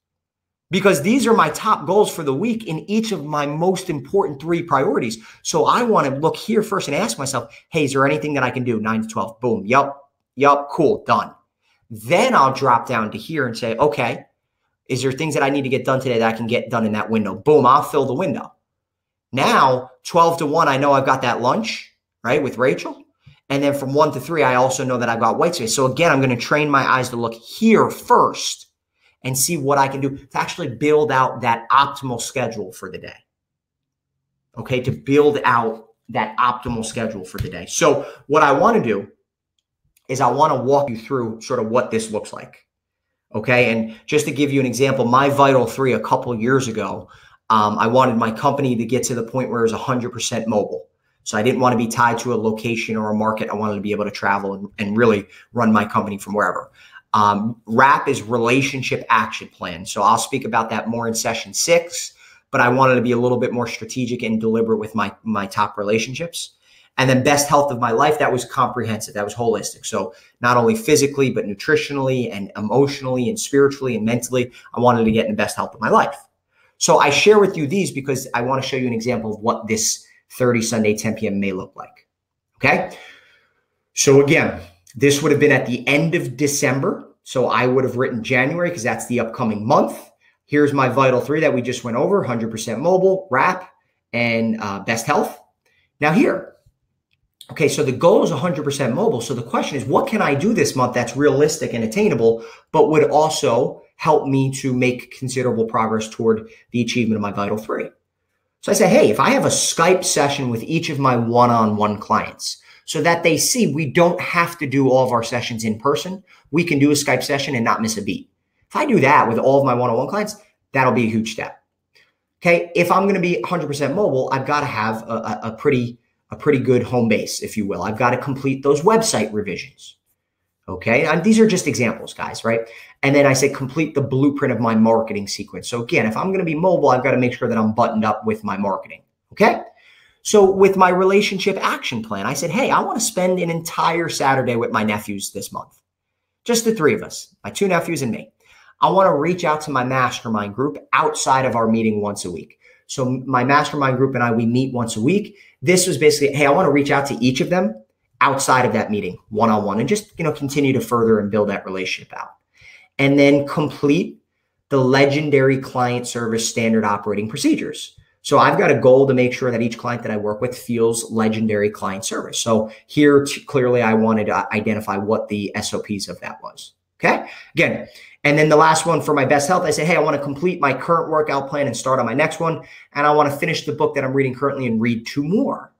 because these are my top goals for the week in each of my most important three priorities. So I want to look here first and ask myself, hey, is there anything that I can do? 9 to 12, boom, yup, cool, done. Then I'll drop down to here and say, okay, is there things that I need to get done today that I can get done in that window? Boom, I'll fill the window. Now, 12 to 1, I know I've got that lunch, right, with Rachel. And then from 1 to 3, I also know that I've got white space. So again, I'm going to train my eyes to look here first and see what I can do to actually build out that optimal schedule for the day. Okay, to build out that optimal schedule for the day. So what I want to do is I want to walk you through sort of what this looks like. Okay, and just to give you an example, my vital three a couple years ago, I wanted my company to get to the point where it was 100% mobile. So I didn't want to be tied to a location or a market. I wanted to be able to travel and really run my company from wherever. RAP is Relationship Action Plan. So I'll speak about that more in session 6, but I wanted to be a little bit more strategic and deliberate with my top relationships. And then best health of my life, that was comprehensive. That was holistic. So not only physically, but nutritionally and emotionally and spiritually and mentally, I wanted to get in the best health of my life. So I share with you these because I want to show you an example of what this 30 Sunday 10 p.m. may look like. Okay. So again, this would have been at the end of December. So I would have written January because that's the upcoming month. Here's my vital three that we just went over: 100% mobile, RAP, and best health. Now here, okay, so the goal is 100% mobile. So the question is, what can I do this month that's realistic and attainable, but would also help me to make considerable progress toward the achievement of my vital three? So I say, hey, if I have a Skype session with each of my one-on-one clients so that they see we don't have to do all of our sessions in person, we can do a Skype session and not miss a beat. If I do that with all of my one-on-one clients, that'll be a huge step. Okay, if I'm going to be 100% mobile, I've got to have a pretty good home base, if you will. I've got to complete those website revisions. Okay, and these are just examples, guys, right? And then I say complete the blueprint of my marketing sequence. So again, if I'm going to be mobile, I've got to make sure that I'm buttoned up with my marketing. Okay, so with my relationship action plan, I said, hey, I want to spend an entire Saturday with my nephews this month. Just the three of us, my two nephews and me. I want to reach out to my mastermind group outside of our meeting once a week. So my mastermind group and I, we meet once a week. This was basically, hey, I want to reach out to each of them outside of that meeting, one-on-one, and just, continue to further and build that relationship out. And then complete the legendary client service standard operating procedures. So I've got a goal to make sure that each client that I work with feels legendary client service. So here, clearly, I wanted to identify what the SOPs of that was. Okay. Again, and then the last one for my best health, I say, hey, I want to complete my current workout plan and start on my next one. And I want to finish the book that I'm reading currently and read 2 more.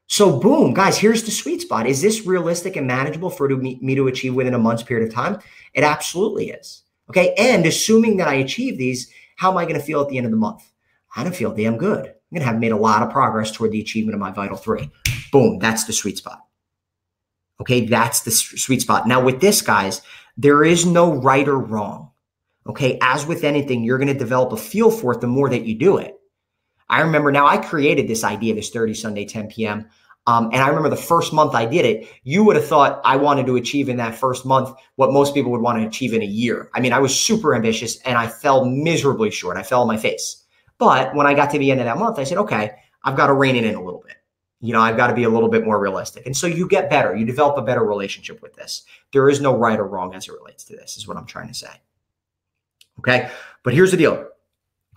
So boom, guys, here's the sweet spot. Is this realistic and manageable for me to achieve within a month's period of time? It absolutely is. Okay. And assuming that I achieve these, how am I going to feel at the end of the month? I'm going to feel damn good. I'm going to have made a lot of progress toward the achievement of my vital 3. Boom. That's the sweet spot. Okay. That's the sweet spot. Now with this, guys, there is no right or wrong. Okay. As with anything, you're going to develop a feel for it the more that you do it. I remember now I created this idea, this 30 Sunday, 10 p.m. And I remember the first month I did it, you would have thought I wanted to achieve in that first month what most people would want to achieve in a year. I mean, I was super ambitious and I fell miserably short. I fell on my face. But when I got to the end of that month, I said, okay, I've got to rein it in a little bit. I've got to be a little bit more realistic. And so you get better. You develop a better relationship with this. There is no right or wrong as it relates to this, is what I'm trying to say. Okay. But here's the deal.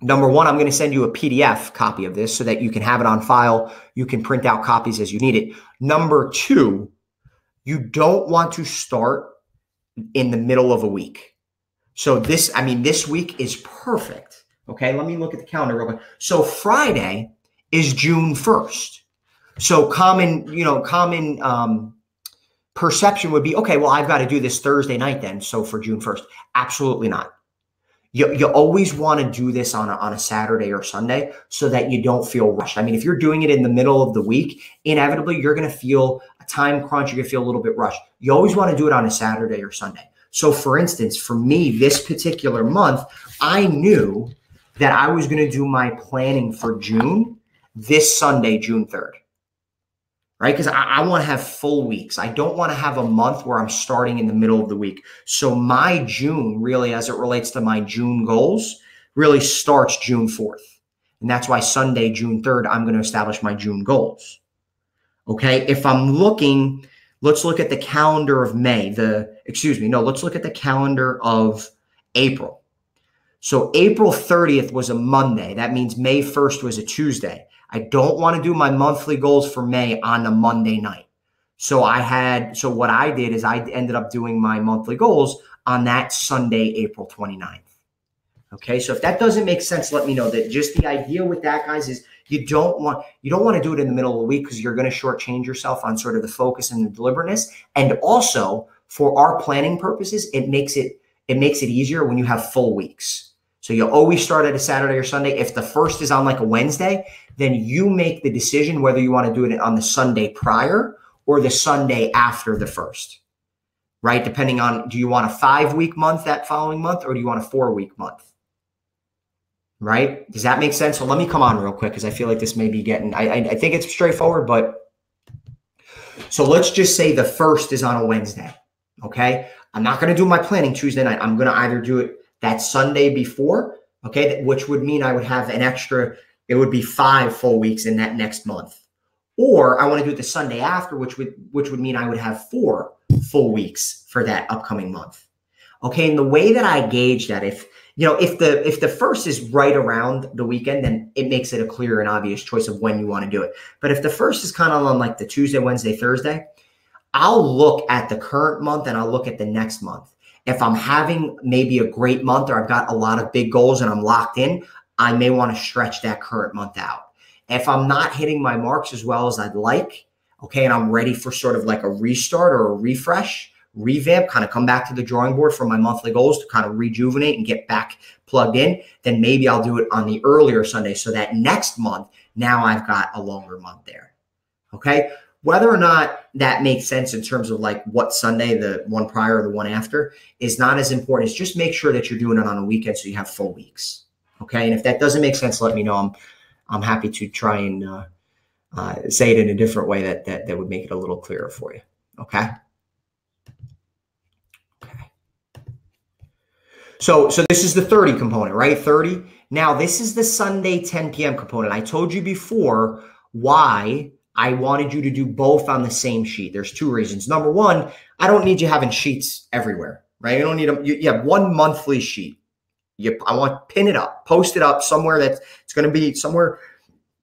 Number one, I'm going to send you a PDF copy of this so that you can have it on file. You can print out copies as you need it. Number two, you don't want to start in the middle of a week. So this week is perfect. Okay, let me look at the calendar real quick. So Friday is June 1st. So common perception would be, okay, well, I've got to do this Thursday night then. So for June 1st, absolutely not. You always want to do this on a Saturday or Sunday so that you don't feel rushed. I mean, if you're doing it in the middle of the week, inevitably you're going to feel a time crunch. You're going to feel a little bit rushed. You always want to do it on a Saturday or Sunday. So for instance, for me, this particular month, I knew that I was going to do my planning for June this Sunday, June 3rd. Right? Because I want to have full weeks. I don't want to have a month where I'm starting in the middle of the week. So my June, really, as it relates to my June goals, really starts June 4th. And that's why Sunday, June 3rd, I'm going to establish my June goals. Okay? If I'm looking, let's look at the calendar of May. Let's look at the calendar of April. So April 30th was a Monday. That means May 1st was a Tuesday. I don't want to do my monthly goals for May on a Monday night. So what I did is I ended up doing my monthly goals on that Sunday, April 29th. Okay. So if that doesn't make sense, let me know. That just the idea with that, guys, is you don't want to do it in the middle of the week because you're going to shortchange yourself on sort of the focus and the deliberateness. And also for our planning purposes, it makes it easier when you have full weeks. So you always start at a Saturday or Sunday. If the first is on like a Wednesday, then you make the decision whether you want to do it on the Sunday prior or the Sunday after the first, right? Depending on, do you want a 5-week month that following month or do you want a 4-week month, right? Does that make sense? So let me come on real quick because I feel like this may be getting, I think it's straightforward, but so let's just say the first is on a Wednesday, okay? I'm not going to do my planning Tuesday night. I'm going to either do it that Sunday before, okay, which would mean I would have an extra, it would be 5 full weeks in that next month. Or I want to do it the Sunday after, which would mean I would have 4 full weeks for that upcoming month. Okay, and the way that I gauge that, if the first is right around the weekend, then it makes it a clear and obvious choice of when you want to do it. But if the first is kind of on like the Tuesday, Wednesday, Thursday, I'll look at the current month and I'll look at the next month. If I'm having maybe a great month or I've got a lot of big goals and I'm locked in, I may want to stretch that current month out. If I'm not hitting my marks as well as I'd like, okay, and I'm ready for sort of like a restart or a refresh, revamp, kind of come back to the drawing board for my monthly goals to kind of rejuvenate and get back plugged in, then maybe I'll do it on the earlier Sunday so that next month, now I've got a longer month there, okay? Whether or not that makes sense in terms of like what Sunday, the one prior or the one after, is not as important. It's just make sure that you're doing it on a weekend so you have full weeks. Okay. And if that doesn't make sense, let me know. I'm happy to try and say it in a different way that would make it a little clearer for you. Okay. Okay. So this is the 30 component, right? 30. Now this is the Sunday 10 p.m. component. I told you before why I wanted you to do both on the same sheet. There's 2 reasons. Number one, I don't need you having sheets everywhere, right? You don't need them. You have one monthly sheet. I want to pin it up, post it up somewhere that it's going to be somewhere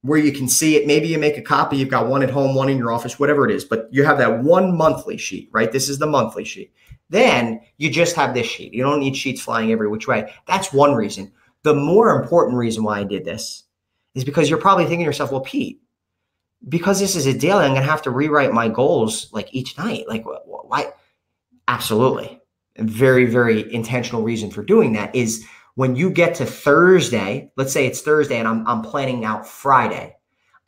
where you can see it. Maybe you make a copy. You've got one at home, one in your office, whatever it is. But you have that one monthly sheet, right? This is the monthly sheet. Then you just have this sheet. You don't need sheets flying every which way. That's one reason. The more important reason why I did this is because you're probably thinking to yourself, well, Pete, because this is a daily, I'm going to have to rewrite my goals like each night. Like, why? Absolutely. A very, very intentional reason for doing that is when you get to Thursday, let's say it's Thursday and I'm planning out Friday,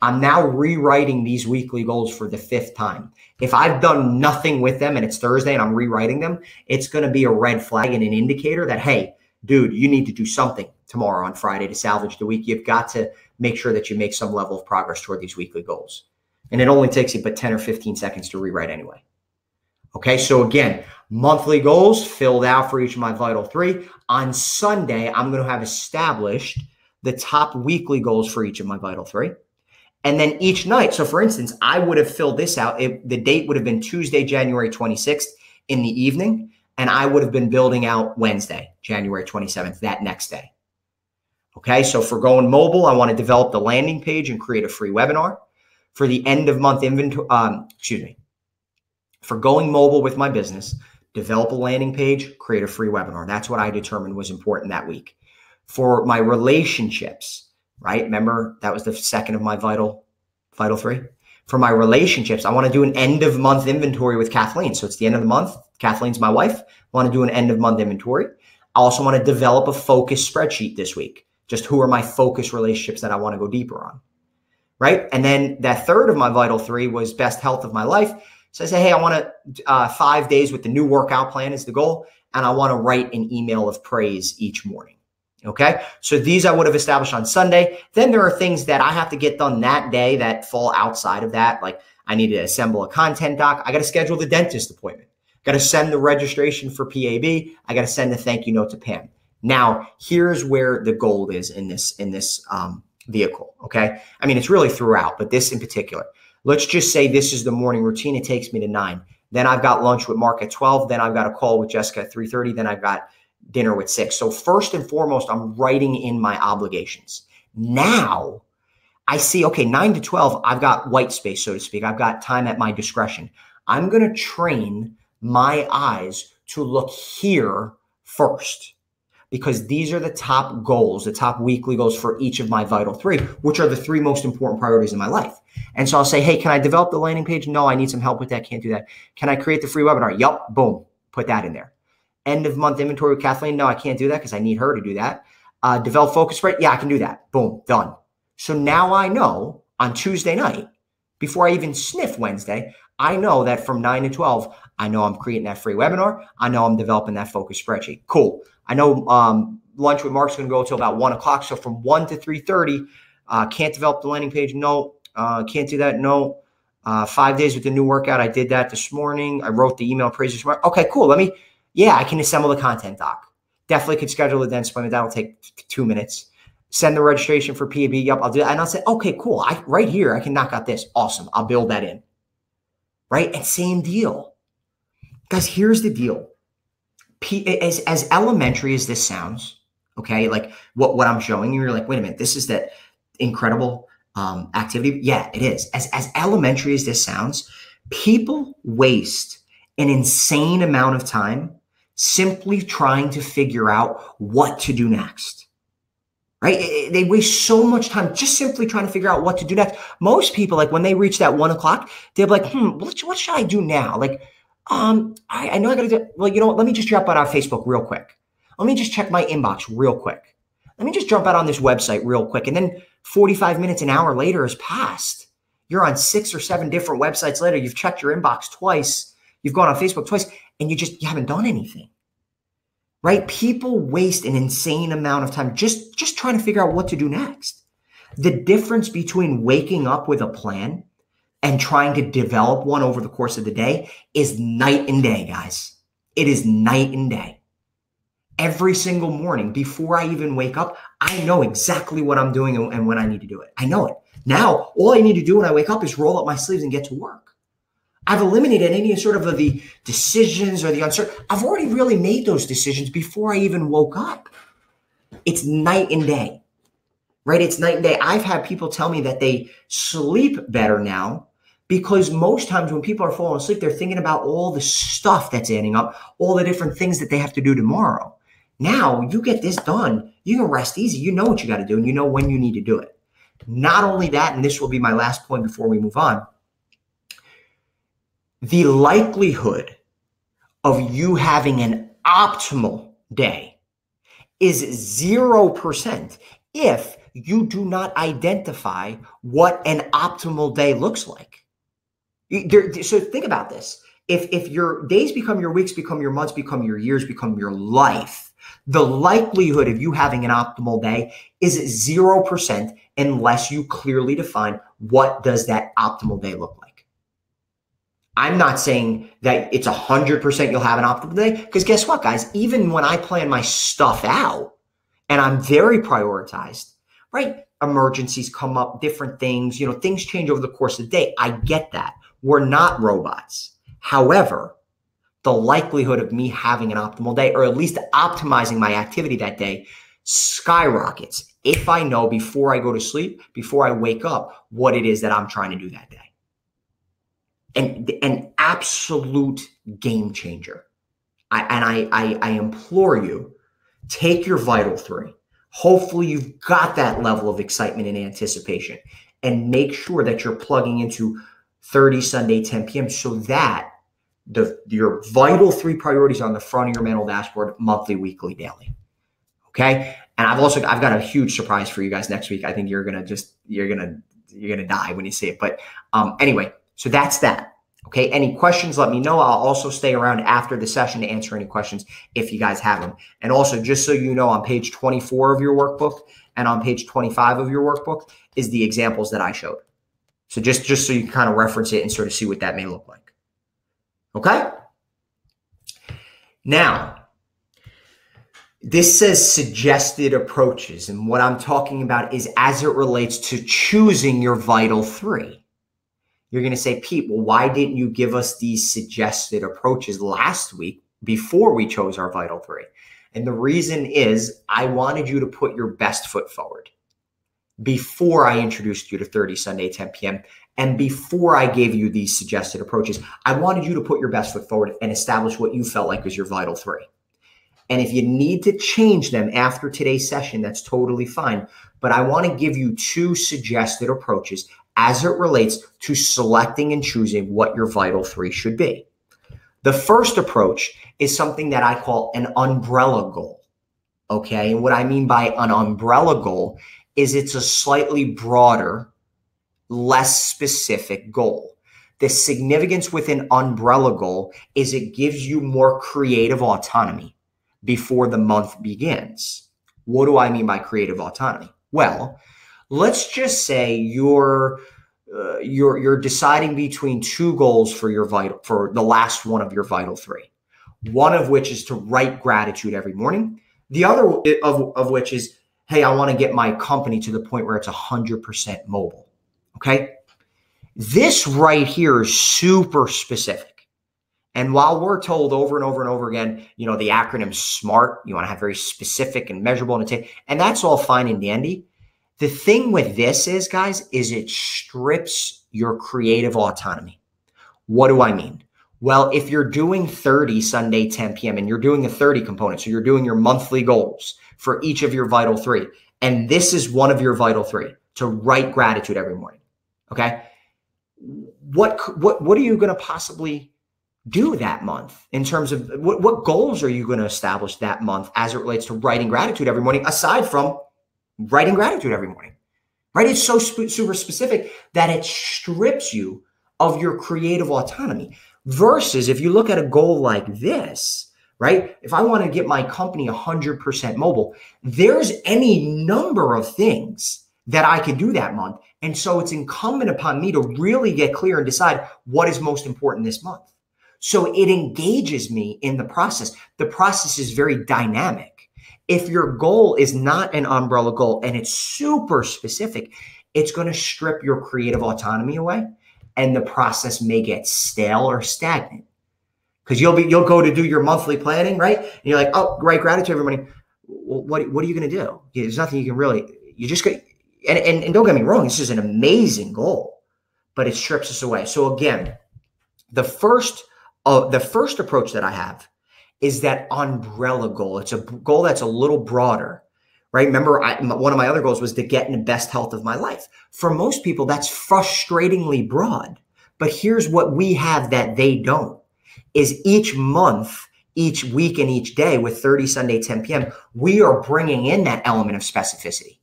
I'm now rewriting these weekly goals for the 5th time. If I've done nothing with them and it's Thursday and I'm rewriting them, it's going to be a red flag and an indicator that, hey, dude, you need to do something tomorrow on Friday to salvage the week. You've got to make sure that you make some level of progress toward these weekly goals. And it only takes you but 10 or 15 seconds to rewrite anyway. Okay, so again, monthly goals filled out for each of my Vital 3. On Sunday, I'm going to have established the top weekly goals for each of my Vital 3. And then each night, so for instance, I would have filled this out. The date would have been Tuesday, January 26th in the evening, and I would have been building out Wednesday, January 27th, that next day. Okay, so for going mobile, I want to develop the landing page and create a free webinar. For the end of month inventory, for going mobile with my business, develop a landing page, create a free webinar. That's what I determined was important that week. For my relationships, right? Remember, that was the second of my Vital 3. For my relationships, I want to do an end of month inventory with Kathleen. So it's the end of the month. Kathleen's my wife. I want to do an end of month inventory. I also want to develop a focus spreadsheet this week. Just who are my focus relationships that I want to go deeper on, right? And then that third of my Vital 3 was best health of my life. So I say, hey, I want to 5 days with the new workout plan is the goal. And I want to write an email of praise each morning. Okay. So these I would have established on Sunday. Then there are things that I have to get done that day that fall outside of that. Like I need to assemble a content doc. I got to schedule the dentist appointment. Got to send the registration for PAB. I got to send a thank you note to Pam. Now, here's where the gold is in this vehicle. Okay. I mean, it's really throughout, but this in particular. Let's just say this is the morning routine. It takes me to 9. Then I've got lunch with Mark at 12. Then I've got a call with Jessica at 3:30. Then I've got dinner with 6. So first and foremost, I'm writing in my obligations. Now I see, okay, 9 to 12, I've got white space, so to speak. I've got time at my discretion. I'm going to train my eyes to look here first, because these are the top goals, the top weekly goals for each of my Vital 3, which are the 3 most important priorities in my life. And so I'll say, hey, can I develop the landing page? No, I need some help with that. Can't do that. Can I create the free webinar? Yup. Boom. Put that in there. End of month inventory with Kathleen. No, I can't do that because I need her to do that. Develop focus spread. Yeah, I can do that. Boom. Done. So now I know on Tuesday night, before I even sniff Wednesday, I know that from 9 to 12, I know I'm creating that free webinar. I know I'm developing that focus spreadsheet. Cool. I know lunch with Mark's going to go until about 1 o'clock. So from 1 to 3:30, can't develop the landing page. No, can't do that. No. 5 days with the new workout. I did that this morning. I wrote the email praise this morning. Okay, cool. I can assemble the content doc. Definitely could schedule the dentist appointment. That'll take 2 minutes. Send the registration for PAB. Yup, I'll do that. And I'll say, okay, cool. Right here, I can knock out this. Awesome. I'll build that in. Right? And same deal. Guys, here's the deal. As elementary as this sounds, okay, like what I'm showing you, you're like, wait a minute, this is that incredible activity. Yeah, it is. As elementary as this sounds, people waste an insane amount of time simply trying to figure out what to do next. Right? They waste so much time just simply trying to figure out what to do next. Most people, like when they reach that 1 o'clock, they're like, what should I do now? Like, I know I got to do, well, you know what? Let me just jump out on Facebook real quick. Let me just check my inbox real quick. Let me just jump out on this website real quick. And then 45 minutes, an hour later has passed. You're on 6 or 7 different websites later. You've checked your inbox twice. You've gone on Facebook twice, and you haven't done anything. Right? People waste an insane amount of time just trying to figure out what to do next. The difference between waking up with a plan and trying to develop one over the course of the day is night and day, guys. It is night and day. Every single morning before I even wake up, I know exactly what I'm doing and when I need to do it. I know it. Now, all I need to do when I wake up is roll up my sleeves and get to work. I've eliminated any sort of the decisions or the uncertainty. I've already really made those decisions before I even woke up. It's night and day, right? It's night and day. I've had people tell me that they sleep better now because most times when people are falling asleep, they're thinking about all the stuff that's adding up, all the different things that they have to do tomorrow. Now you get this done, you can rest easy. You know what you got to do and you know when you need to do it. Not only that, and this will be my last point before we move on, the likelihood of you having an optimal day is 0% if you do not identify what an optimal day looks like. So think about this. If your days become your weeks, become your months, become your years, become your life, the likelihood of you having an optimal day is 0% unless you clearly define what does that optimal day look like. I'm not saying that it's 100% you'll have an optimal day, because guess what, guys? Even when I plan my stuff out and I'm very prioritized, right? Emergencies come up, different things, things change over the course of the day. I get that. We're not robots. However, the likelihood of me having an optimal day, or at least optimizing my activity that day, skyrockets if I know before I go to sleep, before I wake up, what it is that I'm trying to do that day. And an absolute game changer. I implore you, take your Vital 3. Hopefully you've got that level of excitement and anticipation, and make sure that you're plugging into 30 Sunday 10 p.m. so that your Vital 3 priorities are on the front of your mental dashboard, monthly, weekly, daily. Okay. And I've got a huge surprise for you guys next week. I think you're going to die when you see it. But anyway, so that's that. Okay. Any questions, let me know. I'll also stay around after the session to answer any questions if you guys have them. And also, just so you know, on page 24 of your workbook and on page 25 of your workbook is the examples that I showed. So just so you can kind of reference it and sort of see what that may look like. Okay. Now, this says suggested approaches. And what I'm talking about is as it relates to choosing your Vital 3. You're going to say, Pete, well, why didn't you give us these suggested approaches last week before we chose our Vital 3? And the reason is I wanted you to put your best foot forward before I introduced you to 30 Sunday 10 p.m. and before I gave you these suggested approaches. I wanted you to put your best foot forward and establish what you felt like was your Vital 3. And if you need to change them after today's session, that's totally fine. But I want to give you 2 suggested approaches as it relates to selecting and choosing what your Vital 3 should be. The first approach is something that I call an umbrella goal. Okay. And what I mean by an umbrella goal is it's a slightly broader, less specific goal. The significance with an umbrella goal is it gives you more creative autonomy before the month begins. What do I mean by creative autonomy? Well, let's just say you're deciding between 2 goals for the last one of your Vital 3. One of which is to write gratitude every morning. The other of which is, hey, I want to get my company to the point where it's 100% mobile. Okay. This right here is super specific. And while we're told over and over and over again, the acronym SMART, you want to have very specific and measurable and that's all fine and dandy. The thing with this is, guys, is it strips your creative autonomy. What do I mean? Well, if you're doing 30 Sunday 10 p.m. and you're doing the 30 component, so you're doing your monthly goals for each of your Vital 3, and this is one of your Vital 3, to write gratitude every morning. Okay. What are you going to possibly do that month in terms of what goals are you going to establish that month as it relates to writing gratitude every morning, aside from writing gratitude every morning, right? It's so super specific that it strips you of your creative autonomy versus if you look at a goal like this, right? If I want to get my company 100% mobile, there's any number of things that I can do that month. And so it's incumbent upon me to really get clear and decide what is most important this month. So it engages me in the process. The process is very dynamic. If your goal is not an umbrella goal and it's super specific, it's going to strip your creative autonomy away and the process may get stale or stagnant. Because you'll go to do your monthly planning, right? And you're like, oh, write gratitude every morning. well, what are you going to do? There's nothing you can really, you just got, and don't get me wrong, this is an amazing goal, but it strips us away. So again, the first approach that I have is that umbrella goal. It's a goal that's a little broader, right? Remember, one of my other goals was to get in the best health of my life. For most people, that's frustratingly broad. But here's what we have that they don't, is each month, each week, and each day with 30 Sunday, 10 p.m., we are bringing in that element of specificity.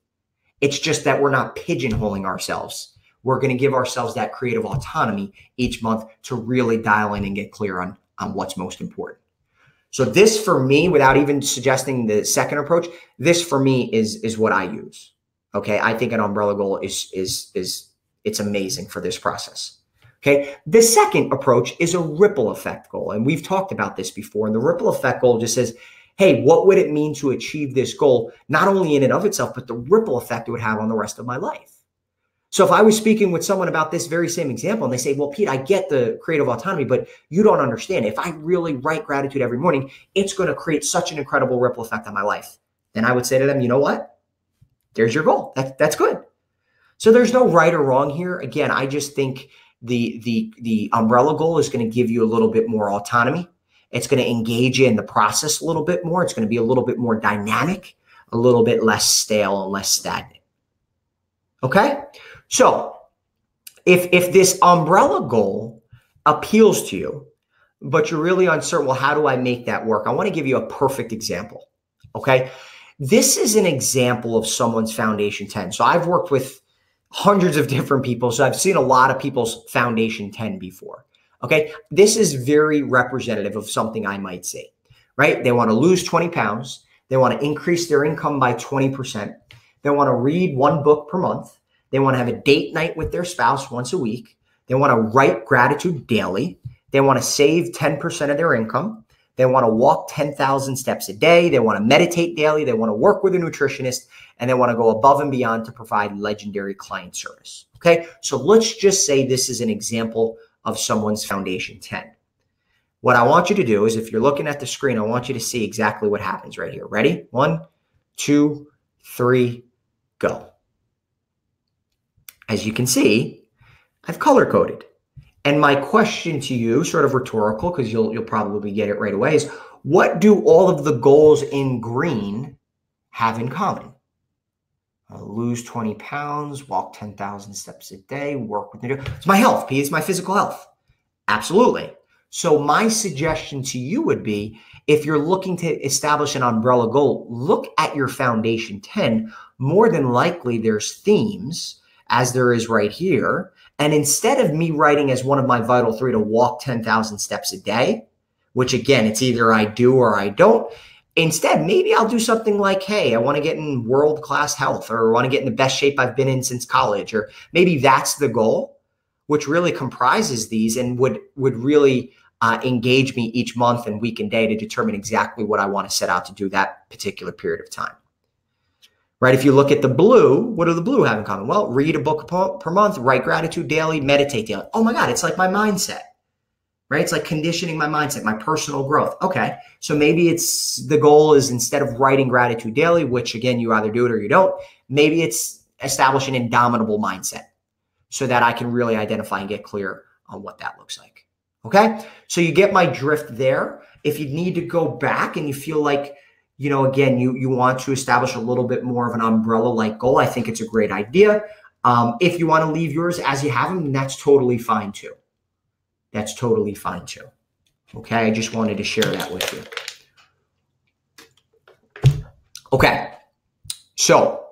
It's just that we're not pigeonholing ourselves. We're going to give ourselves that creative autonomy each month to really dial in and get clear on what's most important. So this for me, without even suggesting the second approach, this for me is what I use. Okay. I think an umbrella goal is it's amazing for this process. Okay. The second approach is a ripple effect goal. And we've talked about this before. And the ripple effect goal just says, hey, what would it mean to achieve this goal? Not only in and of itself, but the ripple effect it would have on the rest of my life. So if I was speaking with someone about this very same example and they say, well, Pete, I get the creative autonomy, but you don't understand. If I really write gratitude every morning, it's going to create such an incredible ripple effect on my life. Then I would say to them, you know what? There's your goal. That's good. So there's no right or wrong here. Again, I just think the umbrella goal is going to give you a little bit more autonomy. It's going to engage you in the process a little bit more. It's going to be a little bit more dynamic, a little bit less stale and less stagnant. Okay? So if this umbrella goal appeals to you, but you're really uncertain, well, how do I make that work? I want to give you a perfect example. Okay. This is an example of someone's foundation 10. So I've worked with hundreds of different people. So I've seen a lot of people's foundation 10 before. Okay. This is very representative of something I might see, right? They want to lose 20 pounds. They want to increase their income by 20%. They want to read one book per month. They want to have a date night with their spouse once a week. They want to write gratitude daily. They want to save 10% of their income. They want to walk 10,000 steps a day. They want to meditate daily. They want to work with a nutritionist, and they want to go above and beyond to provide legendary client service. Okay. So let's just say this is an example of someone's foundation 10. What I want you to do is, if you're looking at the screen, I want you to see exactly what happens right here. Ready? 1, 2, 3, go. As you can see, I've color coded. And my question to you, sort of rhetorical, because you'll probably get it right away, is what do all of the goals in green have in common? Lose 20 pounds, walk 10,000 steps a day, work with it's my health, P. It's my physical health. Absolutely. So my suggestion to you would be, if you're looking to establish an umbrella goal, look at your foundation 10. More than likely, there's themes, as there is right here. And instead of me writing as one of my vital 3 to walk 10,000 steps a day, which again, it's either I do or I don't, instead, maybe I'll do something like, hey, I want to get in world-class health, or I want to get in the best shape I've been in since college, or maybe that's the goal, which really comprises these and would really engage me each month and week and day to determine exactly what I want to set out to do that particular period of time. Right? If you look at the blue, what do the blue have in common? Well, read a book per month, write gratitude daily, meditate daily. Oh my God, it's like my mindset, right? It's like conditioning my mindset, my personal growth. Okay. So maybe the goal is, instead of writing gratitude daily, which again, you either do it or you don't, maybe it's establish an indomitable mindset so that I can really identify and get clear on what that looks like. Okay. So you get my drift there. If you need to go back and you feel like, again, you want to establish a little bit more of an umbrella-like goal, I think it's a great idea. If you want to leave yours as you have them, that's totally fine too. That's totally fine too. Okay, I just wanted to share that with you. Okay, so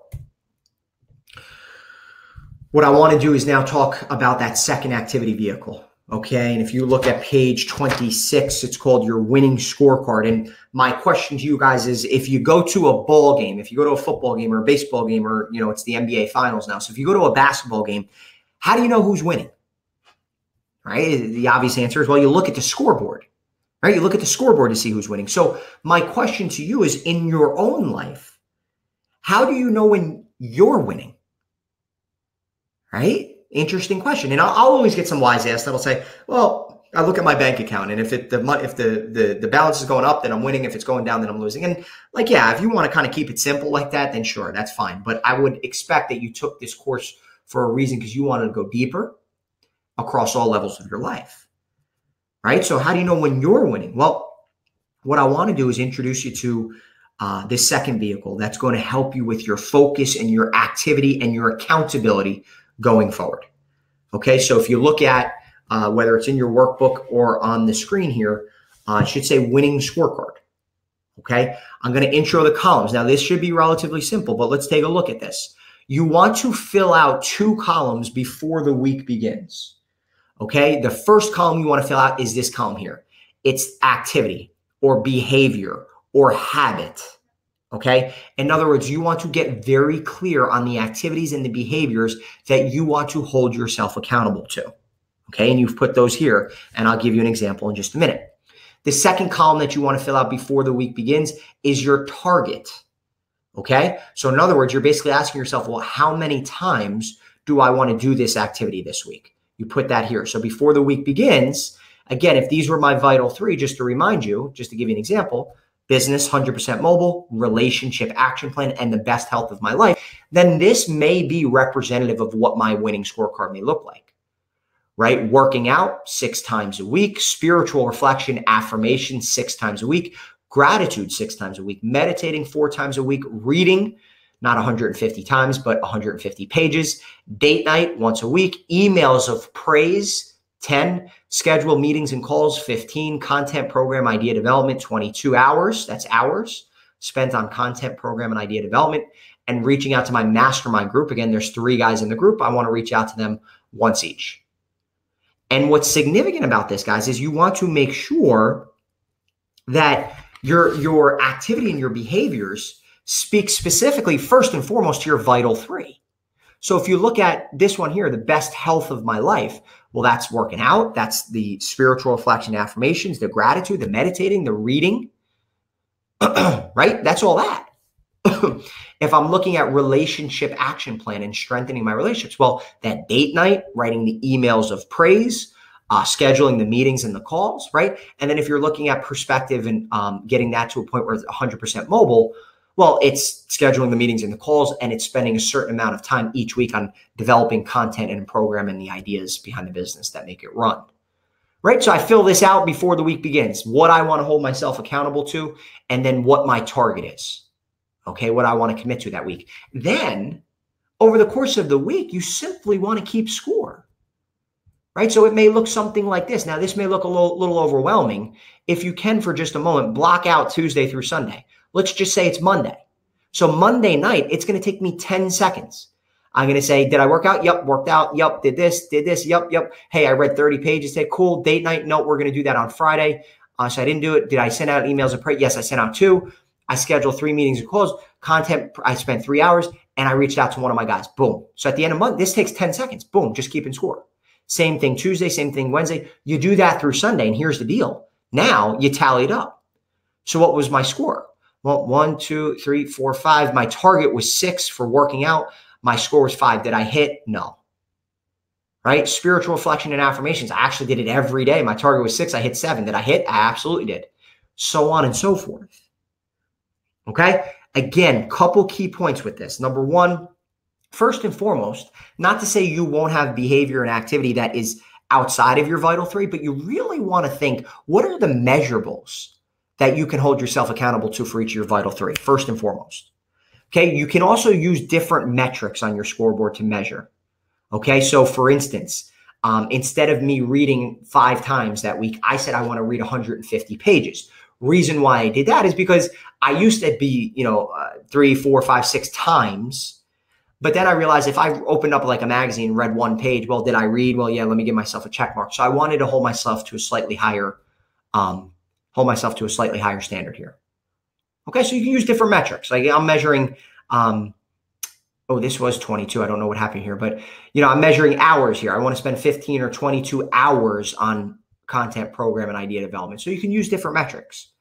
what I want to do is now talk about that second activity vehicle. Okay, and if you look at page 26, it's called your winning scorecard. And my question to you guys is, if you go to a ball game, if you go to a football game or a baseball game, or, it's the NBA finals now. So if you go to a basketball game, how do you know who's winning? Right? The obvious answer is, well, you look at the scoreboard, right? You look at the scoreboard to see who's winning. So my question to you is, in your own life, how do you know when you're winning? Right? Interesting question. And I'll always get some wise ass that'll say, well, I look at my bank account, and if the balance is going up, then I'm winning. If it's going down, then I'm losing. And like, yeah, if you want to kind of keep it simple like that, then sure, that's fine. But I would expect that you took this course for a reason, because you wanted to go deeper across all levels of your life, right? So how do you know when you're winning? Well, what I want to do is introduce you to this second vehicle that's going to help you with your focus and your activity and your accountability going forward. Okay, so if you look at whether it's in your workbook or on the screen here, it should say winning scorecard. Okay, I'm going to intro the columns. Now, this should be relatively simple, but let's take a look at this. You want to fill out 2 columns before the week begins. Okay, the first column you want to fill out is this column here. It's activity or behavior or habit. Okay, in other words, you want to get very clear on the activities and the behaviors that you want to hold yourself accountable to. Okay, and you've put those here, and I'll give you an example in just a minute. The second column that you want to fill out before the week begins is your target. Okay, so in other words, you're basically asking yourself, well, how many times do I want to do this activity this week? You put that here. So before the week begins, again, if these were my vital 3, just to remind you, just to give you an example, business, 100% mobile, relationship action plan, and the best health of my life, then this may be representative of what my winning scorecard may look like. Right? Working out 6 times a week, spiritual reflection, affirmation 6 times a week, gratitude 6 times a week, meditating 4 times a week, reading not 150 times, but 150 pages, date night once a week, emails of praise 10, schedule meetings and calls 15, content program idea development 22 hours, that's hours spent on content program and idea development, and reaching out to my mastermind group. Again, there's 3 guys in the group. I want to reach out to them once each. And what's significant about this, guys, is you want to make sure that your activity and your behaviors speak specifically, first and foremost, to your vital 3. So if you look at this one here, the best health of my life, well, that's working out. That's the spiritual reflection, affirmations, the gratitude, the meditating, the reading, right? That's all that. If I'm looking at relationship action plan and strengthening my relationships, well, that date night, writing the emails of praise, scheduling the meetings and the calls, right? And then if you're looking at perspective and getting that to a point where it's 100% mobile, well, it's scheduling the meetings and the calls, and it's spending a certain amount of time each week on developing content and programming the ideas behind the business that make it run, right? So I fill this out before the week begins, what I want to hold myself accountable to, and then what my target is. Okay, what I want to commit to that week. Then, over the course of the week, you simply want to keep score, right? So it may look something like this. Now, this may look a little overwhelming. If you can, for just a moment, block out Tuesday through Sunday. Let's just say it's Monday. So Monday night, it's going to take me 10 seconds. I'm going to say, did I work out? Yep, worked out. Yep, did this. Yep. Hey, I read 30 pages today. Cool. Date night. No, we're going to do that on Friday. So I didn't do it. Did I send out emails of prayer? Yes, I sent out 2. I scheduled 3 meetings and calls, content. I spent 3 hours, and I reached out to one of my guys. Boom. So at the end of the month, this takes 10 seconds. Boom. Just keeping score. Same thing Tuesday, same thing Wednesday. You do that through Sunday, and here's the deal. Now you tally it up. So what was my score? Well, 1, 2, 3, 4, 5. My target was 6 for working out. My score was 5. Did I hit? No. Right? Spiritual reflection and affirmations. I actually did it every day. My target was 6. I hit 7. Did I hit? I absolutely did. So on and so forth. Okay. Again, couple key points with this. Number 1, first and foremost, not to say you won't have behavior and activity that is outside of your vital 3, but you really want to think, what are the measurables that you can hold yourself accountable to for each of your vital 3, first and foremost. Okay. You can also use different metrics on your scoreboard to measure. Okay. So for instance, instead of me reading 5 times that week, I said I want to read 150 pages. Reason why I did that is because I used to be, 3, 4, 5, 6 times. But then I realized if I opened up like a magazine and read 1 page, well, did I read? Well, yeah, let me give myself a check mark. So I wanted to hold myself to a slightly higher, standard here. Okay, so you can use different metrics. Like I'm measuring, this was 22. I don't know what happened here, but I'm measuring hours here. I want to spend 15 or 22 hours on content program and idea development. So you can use different metrics.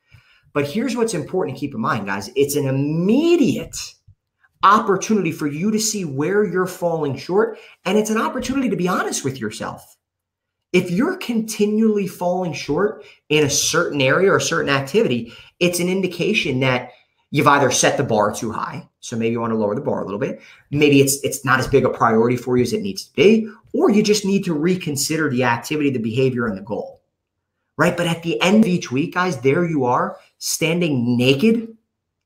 But here's what's important to keep in mind, guys. It's an immediate opportunity for you to see where you're falling short. And it's an opportunity to be honest with yourself. If you're continually falling short in a certain area or a certain activity, it's an indication that you've either set the bar too high, so maybe you want to lower the bar a little bit. Maybe it's not as big a priority for you as it needs to be, or you just need to reconsider the activity, the behavior, and the goal, right? But at the end of each week, guys, there you are standing naked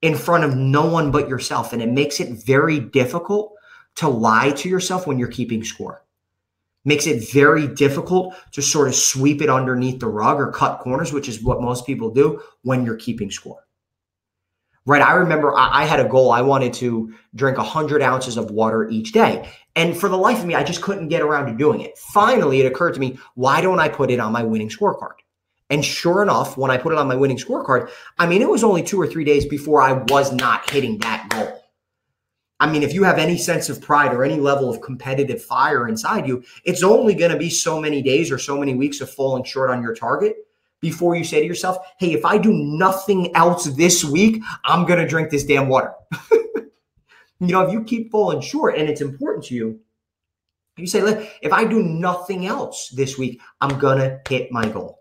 in front of no one but yourself, and it makes it very difficult to lie to yourself when you're keeping score. Makes it very difficult to sort of sweep it underneath the rug or cut corners, which is what most people do when you're keeping score. Right. I remember I had a goal. I wanted to drink 100 ounces of water each day. And for the life of me, I just couldn't get around to doing it. Finally, it occurred to me, why don't I put it on my winning scorecard? And sure enough, when I put it on my winning scorecard, I mean, it was only 2 or 3 days before I was not hitting that goal. I mean, if you have any sense of pride or any level of competitive fire inside you, it's only going to be so many days or so many weeks of falling short on your target before you say to yourself, hey, if I do nothing else this week, I'm going to drink this damn water. If you keep falling short and it's important to you, you say, look, if I do nothing else this week, I'm going to hit my goal.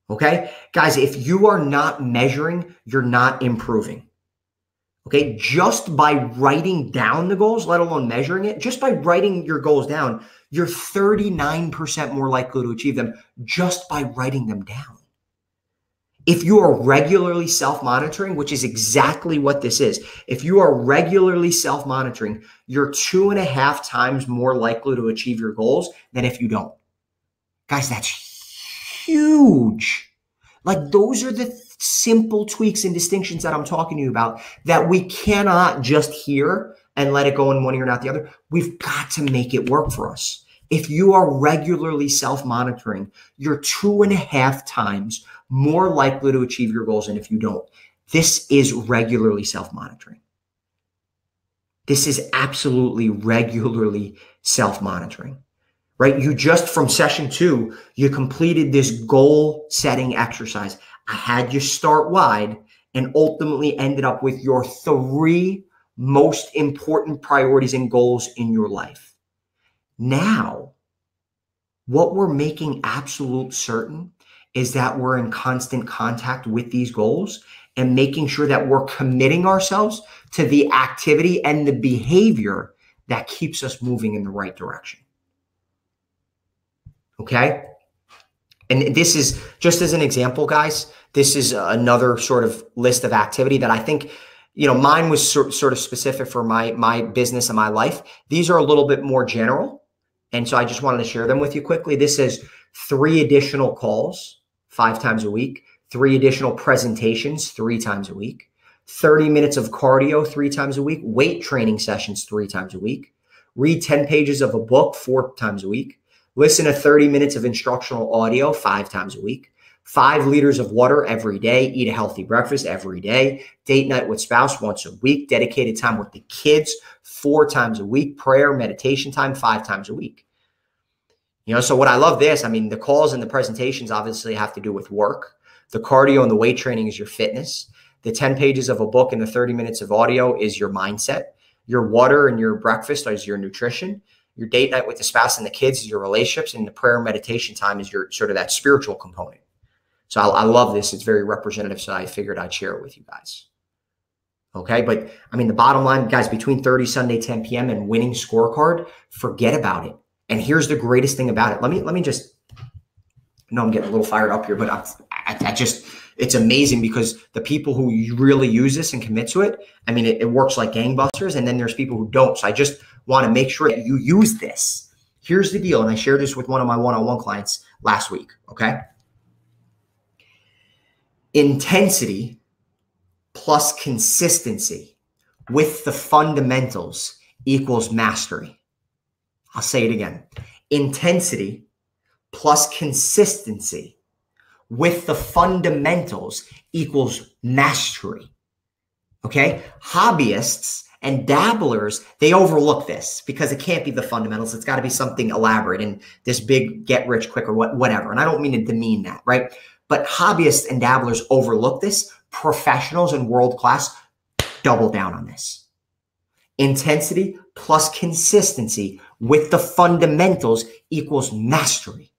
Okay? Guys, if you are not measuring, you're not improving. Okay? Just by writing down the goals, let alone measuring it, just by writing your goals down, you're 39% more likely to achieve them just by writing them down. If you are regularly self-monitoring, which is exactly what this is, if you are regularly self-monitoring, you're 2.5 times more likely to achieve your goals than if you don't. Guys, that's huge. Like, those are the simple tweaks and distinctions that I'm talking to you about that we cannot just hear and let it go in one ear and out the other. We've got to make it work for us. If you are regularly self-monitoring, you're 2.5 times more likely to achieve your goals than if you don't. This is regularly self-monitoring. This is absolutely regularly self-monitoring, right? You just, from session 2, you completed this goal setting exercise. I had you start wide and ultimately ended up with your 3 most important priorities and goals in your life. Now, what we're making absolute certain is that we're in constant contact with these goals and making sure that we're committing ourselves to the activity and the behavior that keeps us moving in the right direction. Okay? And this is, just as an example, guys, this is another sort of list of activity that I think, mine was sort of specific for my business and my life. These are a little bit more general. And so I just wanted to share them with you quickly. This is 3 additional calls 5 times a week, 3 additional presentations 3 times a week, 30 minutes of cardio 3 times a week, weight training sessions 3 times a week, read 10 pages of a book 4 times a week, listen to 30 minutes of instructional audio 5 times a week, 5 liters of water every day, eat a healthy breakfast every day, date night with spouse once a week, dedicated time with the kids 4 times a week, prayer, meditation time 5 times a week. So what I love this, I mean, the calls and the presentations obviously have to do with work. The cardio and the weight training is your fitness. The 10 pages of a book and the 30 minutes of audio is your mindset. Your water and your breakfast is your nutrition. Your date night with the spouse and the kids is your relationships. And the prayer and meditation time is your sort of that spiritual component. So I love this. It's very representative. So I figured I'd share it with you guys. Okay. But I mean, the bottom line, guys, between 30 Sunday, 10 p.m. and winning scorecard, forget about it. And here's the greatest thing about it. Let me just, I know I'm getting a little fired up here, but I just, it's amazing because the people who really use this and commit to it, I mean, it works like gangbusters. And then there's people who don't. So I just want to make sure that you use this. Here's the deal. And I shared this with one of my one-on-one clients last week. Okay. Intensity plus consistency with the fundamentals equals mastery. I'll say it again. Intensity plus consistency with the fundamentals equals mastery. Okay? Hobbyists and dabblers, they overlook this because it can't be the fundamentals. It's got to be something elaborate and this big get rich quick or whatever. And I don't mean to demean that, right? But hobbyists and dabblers overlook this. Professionals and world class double down on this. Intensity plus consistency with the fundamentals equals mastery.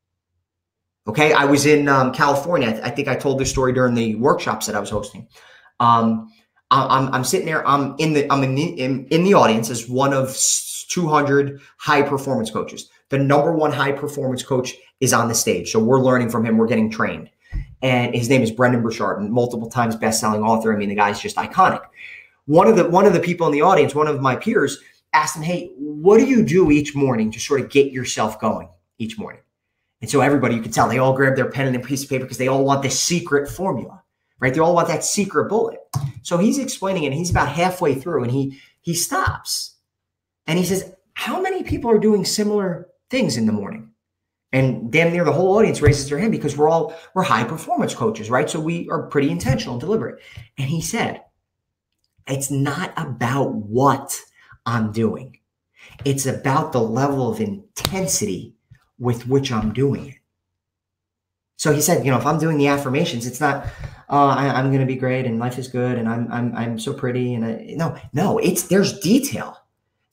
Okay. I was in California. I think I told this story during the workshops that I was hosting. I'm sitting there. I'm in the audience as one of 200 high performance coaches. The number one high performance coach is on the stage. So we're learning from him. We're getting trained. And his name is Brendan Burchard, and multiple times best-selling author. I mean, the guy's just iconic. One of the people in the audience, one of my peers, asked him, "Hey, what do you do each morning to sort of get yourself going each morning?" And so everybody, you can tell, they all grab their pen and a piece of paper because they all want this secret formula, right? They all want that secret bullet. So he's explaining it, and he's about halfway through, and he stops, and he says, "How many people are doing similar things in the morning?" And damn near the whole audience raises their hand because we're high performance coaches, right? So we are pretty intentional and deliberate. And he said, "It's not about what I'm doing. It's about the level of intensity with which I'm doing it." So he said, if I'm doing the affirmations, it's not, I'm going to be great and life is good and I'm so pretty. And no, there's detail.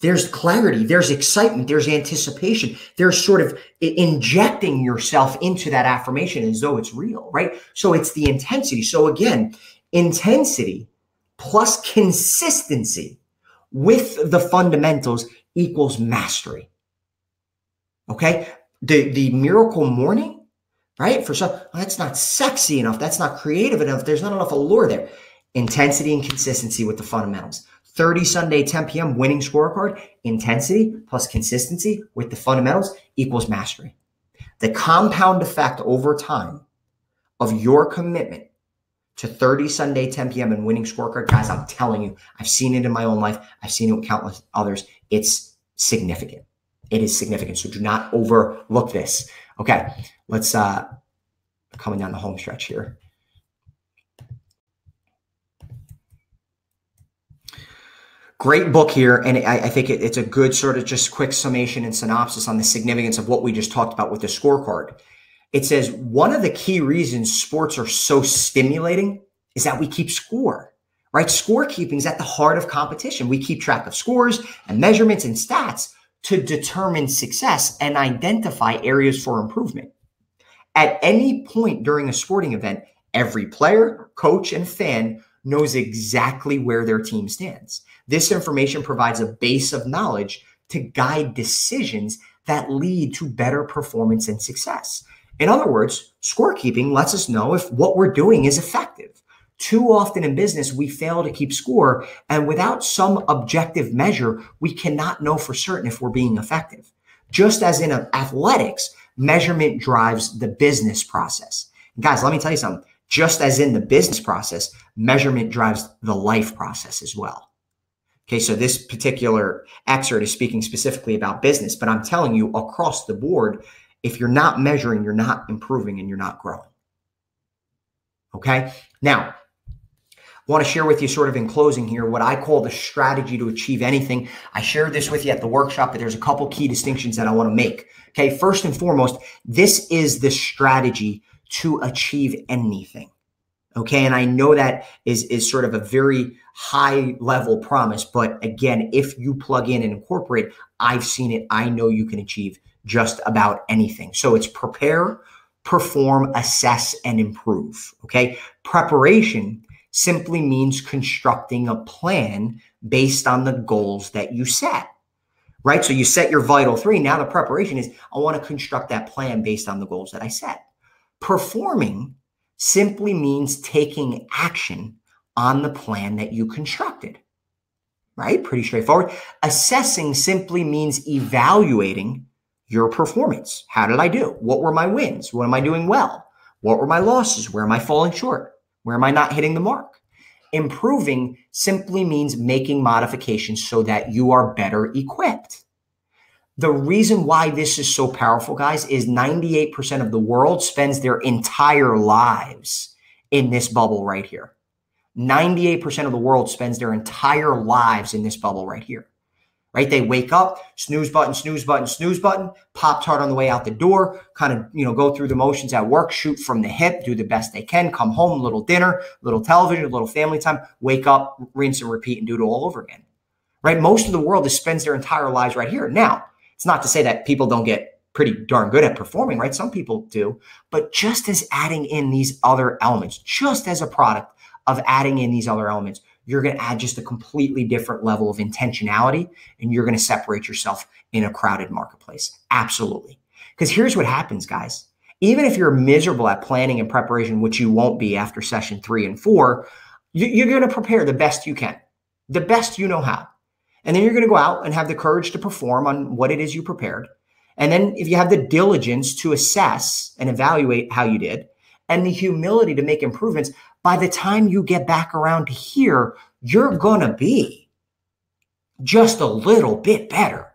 There's clarity, there's excitement, there's anticipation, there's sort of injecting yourself into that affirmation as though it's real, right? So it's the intensity. So again, intensity plus consistency with the fundamentals equals mastery. Okay? The miracle morning, right? For some, that's not sexy enough. That's not creative enough. There's not enough allure there. Intensity and consistency with the fundamentals. 30 Sunday, 10 p.m. winning scorecard, intensity plus consistency with the fundamentals equals mastery. The compound effect over time of your commitment to 30 Sunday, 10 p.m. and winning scorecard, guys, I'm telling you, I've seen it in my own life. I've seen it with countless others. It's significant. It is significant. So do not overlook this. Okay, let's coming down the home stretch here. Great book here, and I think it's a good sort of just quick summation and synopsis on the significance of what we just talked about with the scorecard. It says one of the key reasons sports are so stimulating is that we keep score, right? Scorekeeping is at the heart of competition. We keep track of scores and measurements and stats to determine success and identify areas for improvement. At any point during a sporting event, every player, coach, and fan knows exactly where their team stands. This information provides a base of knowledge to guide decisions that lead to better performance and success. In other words, scorekeeping lets us know if what we're doing is effective. Too often in business, we fail to keep score, and without some objective measure, we cannot know for certain if we're being effective. Just as in athletics, measurement drives the business process. And guys, let me tell you something. Just as in the business process, measurement drives the life process as well. Okay, so this particular excerpt is speaking specifically about business, but I'm telling you across the board, if you're not measuring, you're not improving and you're not growing. Okay, now, I want to share with you sort of in closing here what I call the strategy to achieve anything. I shared this with you at the workshop, but there's a couple key distinctions that I want to make. Okay, first and foremost, this is the strategy to achieve anything. Okay, and I know that is sort of a very high level promise, but again, if you plug in and incorporate, I've seen it. I know you can achieve just about anything. So it's prepare, perform, assess, and improve. Okay, preparation simply means constructing a plan based on the goals that you set. Right, so you set your vital three. Now the preparation is I want to construct that plan based on the goals that I set. Performing simply means taking action on the plan that you constructed, right? Pretty straightforward. Assessing simply means evaluating your performance. How did I do? What were my wins? What am I doing well? What were my losses? Where am I falling short? Where am I not hitting the mark? Improving simply means making modifications so that you are better equipped. The reason why this is so powerful, guys, is 98% of the world spends their entire lives in this bubble right here. 98% of the world spends their entire lives in this bubble right here, right? They wake up, snooze button, snooze button, snooze button, Pop-Tart on the way out the door, kind of, go through the motions at work, shoot from the hip, do the best they can, come home, little dinner, little television, a little family time, wake up, rinse and repeat, and do it all over again, right? Most of the world spends their entire lives right here. Now, it's not to say that people don't get pretty darn good at performing, right? Some people do, but just as adding in these other elements, just as a product of adding in these other elements, you're going to add just a completely different level of intentionality, and you're going to separate yourself in a crowded marketplace. Absolutely. Because here's what happens, guys. Even if you're miserable at planning and preparation, which you won't be after session 3 and 4, you're going to prepare the best you can, the best you know how. And then you're going to go out and have the courage to perform on what it is you prepared. And then if you have the diligence to assess and evaluate how you did, and the humility to make improvements, by the time you get back around to here, you're going to be just a little bit better,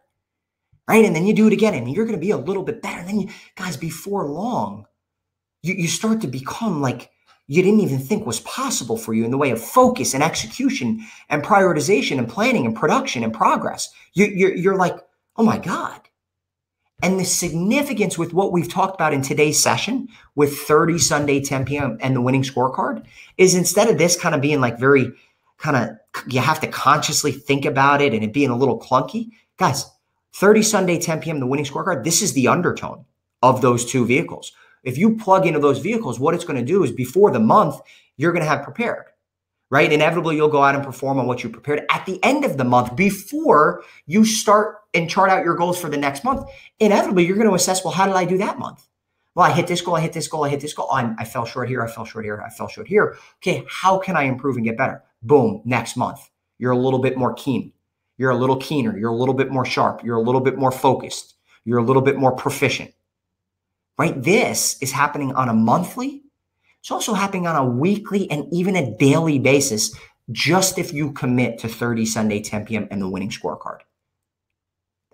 right? And then you do it again, and you're going to be a little bit better. And then, guys, before long, you start to become like you didn't even think was possible for you in the way of focus and execution and prioritization and planning and production and progress. You're like, oh my God. And the significance with what we've talked about in today's session with 30 Sunday, 10 p.m. and the winning scorecard is, instead of this kind of being like very kind of, you have to consciously think about it and it being a little clunky, guys, 30 Sunday, 10 p.m. the winning scorecard, this is the undertone of those two vehicles. If you plug into those vehicles, what it's going to do is, before the month, you're going to have prepared, right? Inevitably, you'll go out and perform on what you prepared. At the end of the month, before you start and chart out your goals for the next month, inevitably, you're going to assess, well, how did I do that month? Well, I hit this goal, I hit this goal, I hit this goal. Oh, I fell short here, I fell short here, I fell short here. Okay, how can I improve and get better? Boom, next month, you're a little bit more keen. You're a little keener. You're a little bit more sharp. You're a little bit more focused. You're a little bit more proficient, right? This is happening on a monthly. It's also happening on a weekly and even a daily basis, just if you commit to 30 Sunday, 10 p.m. and the winning scorecard.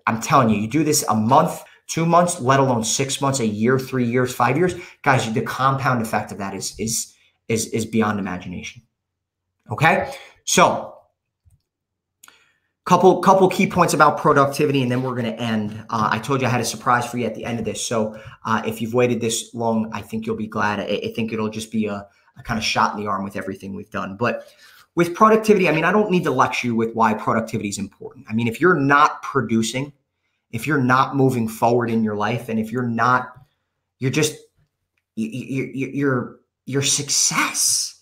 I'm telling you, you do this a month, 2 months, let alone 6 months, a year, 3 years, 5 years, guys, the compound effect of that is beyond imagination. Okay. So couple key points about productivity, and then we're going to end. I told you I had a surprise for you at the end of this. So if you've waited this long, I think you'll be glad. I think it'll just be a kind of shot in the arm with everything we've done. But with productivity, I mean, I don't need to lecture you with why productivity is important. I mean, if you're not producing, if you're not moving forward in your life, and if you're not, you're just, your success,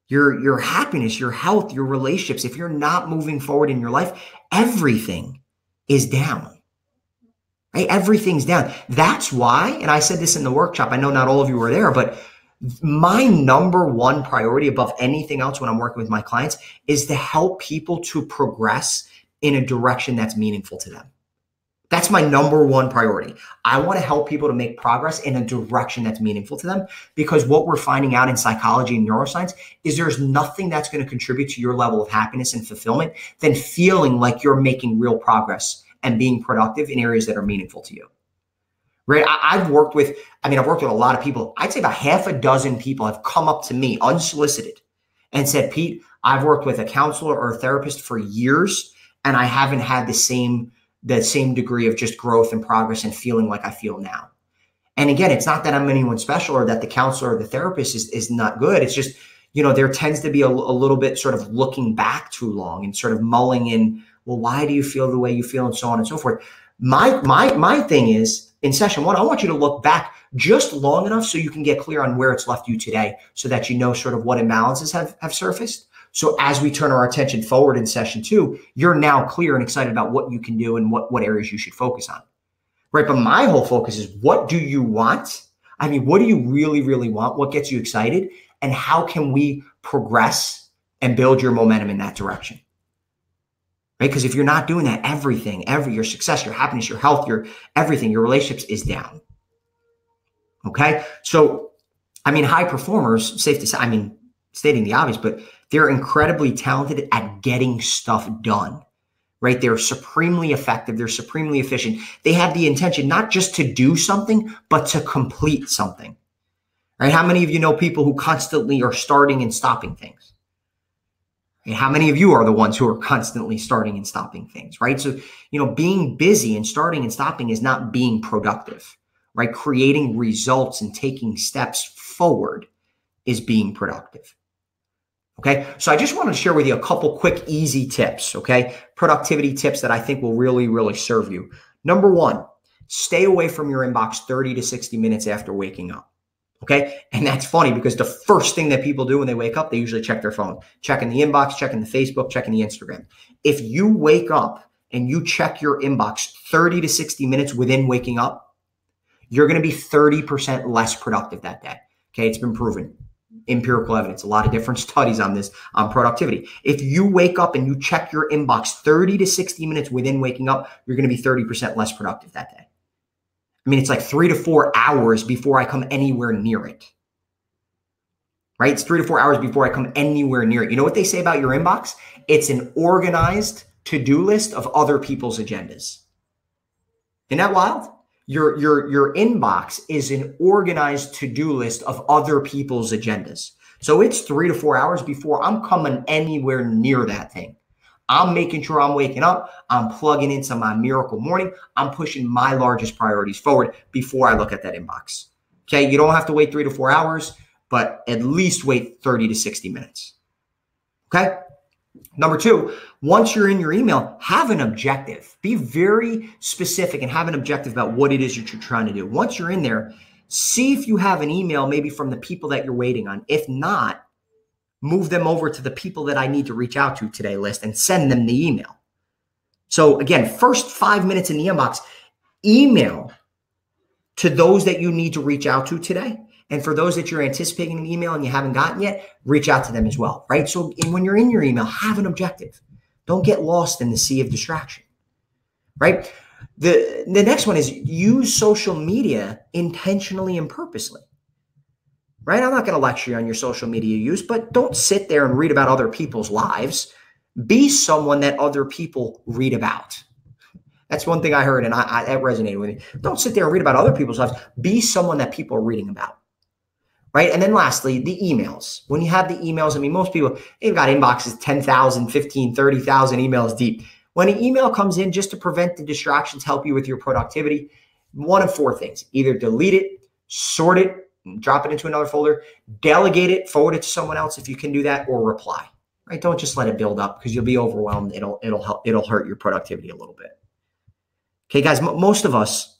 your happiness, your health, your relationships, if you're not moving forward in your life, everything is down, right? Everything's down. That's why, and I said this in the workshop, I know not all of you were there, but my number one priority above anything else when I'm working with my clients is to help people to progress in a direction that's meaningful to them. That's my number one priority. I want to help people to make progress in a direction that's meaningful to them, because what we're finding out in psychology and neuroscience is there's nothing that's going to contribute to your level of happiness and fulfillment than feeling like you're making real progress and being productive in areas that are meaningful to you. Right? I've worked with a lot of people. I'd say about half a dozen people have come up to me unsolicited and said, Pete, I've worked with a counselor or a therapist for years, and I haven't had the same degree of just growth and progress and feeling like I feel now. And again, it's not that I'm anyone special or that the counselor or the therapist is not good. It's just, there tends to be a little bit sort of looking back too long and sort of mulling in, well, why do you feel the way you feel, and so on and so forth. My thing is, in session 1, I want you to look back just long enough so you can get clear on where it's left you today, so that you know sort of what imbalances have surfaced. So as we turn our attention forward in session 2, you're now clear and excited about what you can do and what areas you should focus on, right? But my whole focus is, what do you want? I mean, what do you really, really want? What gets you excited? And how can we progress and build your momentum in that direction, right? Because if you're not doing that, your success, your happiness, your health, your everything, your relationships is down. Okay. So, I mean, high performers, safe to say, I mean, stating the obvious, but they're incredibly talented at getting stuff done, right? They're supremely effective. They're supremely efficient. They have the intention not just to do something, but to complete something, right? How many of you know people who constantly are starting and stopping things? And how many of you are the ones who are constantly starting and stopping things, right? So, being busy and starting and stopping is not being productive, right? Creating results and taking steps forward is being productive. Okay. So I just wanted to share with you a couple quick, easy tips. Okay. Productivity tips that I think will really, really serve you. Number 1, stay away from your inbox 30 to 60 minutes after waking up. Okay. And that's funny because the first thing that people do when they wake up, they usually check their phone, checking the inbox, checking the Facebook, checking the Instagram. If you wake up and you check your inbox 30 to 60 minutes within waking up, you're going to be 30% less productive that day. Okay. It's been proven. Empirical evidence, a lot of different studies on this, on productivity. If you wake up and you check your inbox 30 to 60 minutes within waking up, you're going to be 30% less productive that day. I mean, it's like 3 to 4 hours before I come anywhere near it, right? It's 3 to 4 hours before I come anywhere near it. You know what they say about your inbox? It's an organized to-do list of other people's agendas. Isn't that wild? Your inbox is an organized to-do list of other people's agendas. So it's 3 to 4 hours before I'm coming anywhere near that thing. I'm making sure I'm waking up. I'm plugging into my miracle morning. I'm pushing my largest priorities forward before I look at that inbox. Okay. You don't have to wait 3 to 4 hours, but at least wait 30 to 60 minutes. Okay. Number 2, once you're in your email, have an objective. Be very specific and have an objective about what it is that you're trying to do. Once you're in there, see if you have an email maybe from the people that you're waiting on. If not, move them over to the people that I need to reach out to today list and send them the email. So again, first 5 minutes in the inbox, email to those that you need to reach out to today. And for those that you're anticipating an email and you haven't gotten yet, reach out to them as well, right? So when you're in your email, have an objective. Don't get lost in the sea of distraction, right? The next one is use social media intentionally and purposely, right? I'm not going to lecture you on your social media use, but don't sit there and read about other people's lives. Be someone that other people read about. That's one thing I heard, and that resonated with me. Don't sit there and read about other people's lives. Be someone that people are reading about. Right. And then lastly, the emails. When you have the emails, I mean, most people, they've got inboxes 10,000, 15, 30,000 emails deep. When an email comes in, just to prevent the distractions, help you with your productivity, one of 4 things. Either delete it, sort it, drop it into another folder, delegate it, forward it to someone else if you can do that, or reply. Right. Don't just let it build up because you'll be overwhelmed. It'll hurt your productivity a little bit. Okay, guys, most of us,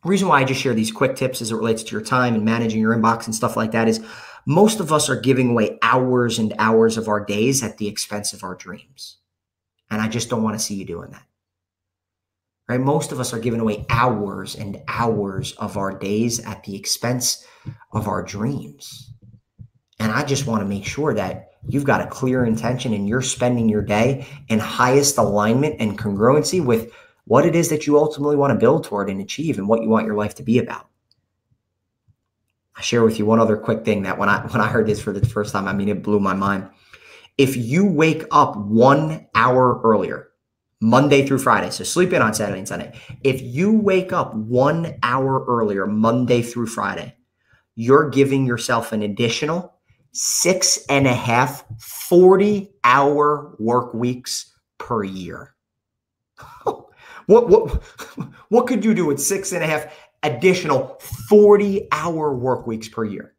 the reason why I just share these quick tips as it relates to your time and managing your inbox and stuff like that is most of us are giving away hours and hours of our days at the expense of our dreams. And I just don't want to see you doing that. Right? Most of us are giving away hours and hours of our days at the expense of our dreams. And I just want to make sure that you've got a clear intention and you're spending your day in highest alignment and congruency with what it is that you ultimately want to build toward and achieve and what you want your life to be about. I share with you one other quick thing that when I heard this for the first time, I mean, it blew my mind. If you wake up 1 hour earlier, Monday through Friday, so sleep in on Saturday and Sunday. If you wake up 1 hour earlier, Monday through Friday, you're giving yourself an additional 6.5 40-hour work weeks per year. What could you do with 6.5 additional 40-hour work weeks per year?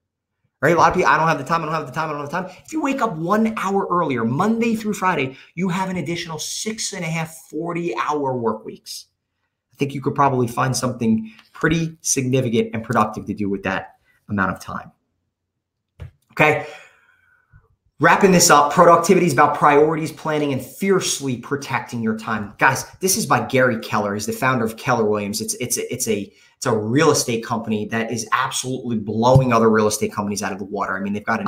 Right? A lot of people, I don't have the time. If you wake up 1 hour earlier, Monday through Friday, you have an additional 6.5 40-hour work weeks. I think you could probably find something pretty significant and productive to do with that amount of time. Okay. Wrapping this up, productivity is about priorities, planning, and fiercely protecting your time. Guys, this is by Gary Keller. He's the founder of Keller Williams. It's a real estate company that is absolutely blowing other real estate companies out of the water. I mean, they've got a